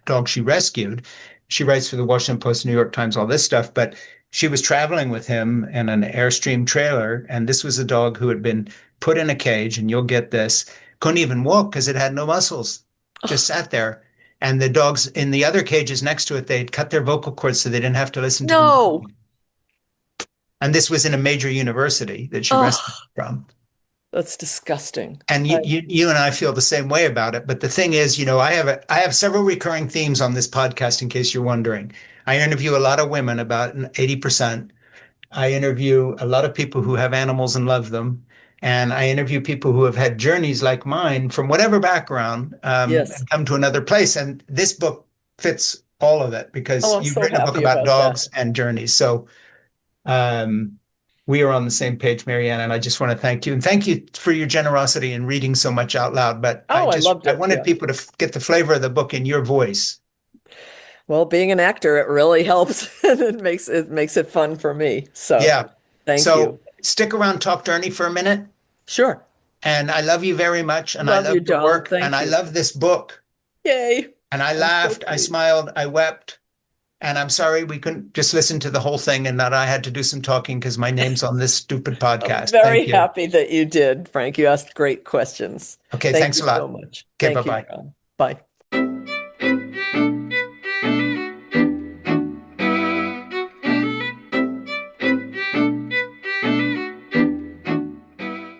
dog she rescued. She writes for the Washington Post, New York Times, all this stuff, but she was traveling with him in an Airstream trailer. And this was a dog who had been put in a cage, and you'll get this, couldn't even walk because it had no muscles, just sat there. And the dogs in the other cages next to it, they'd cut their vocal cords so they didn't have to listen to the No. music. And this was in a major university that she rescued Oh, from. that's disgusting. And you and I feel the same way about it. But the thing is, I have several recurring themes on this podcast, in case you're wondering. I interview a lot of women, about 80%. I interview a lot of people who have animals and love them. And I interview people who have had journeys like mine from whatever background, Yes. and come to another place. And this book fits all of it Oh, because I'm you've so written a book happy about about that. dogs and journeys. So um, we are on the same page, Marianne, and I just want to thank you. And thank you for your generosity in reading so much out loud. But Oh, I loved I it. wanted Yeah. people to get the flavor of the book in your voice. Well, being an actor, it really helps and it makes it fun for me. So, Yeah. thank you. So stick around, Talk Journey for a minute. Sure. And I love you very much. And I Love love you, your John. work. And Thank I you. love this book. Yay. And I I'm so laughed, I pleased. smiled, I wept. And I'm sorry we couldn't just listen to the whole thing and that I had to do some talking because my name's on this stupid I'm podcast. Thank very you. happy that you did, Frank. You asked great questions. Okay, Thank thanks you a so lot. much. Okay, Thank you, bye-bye. John. Bye.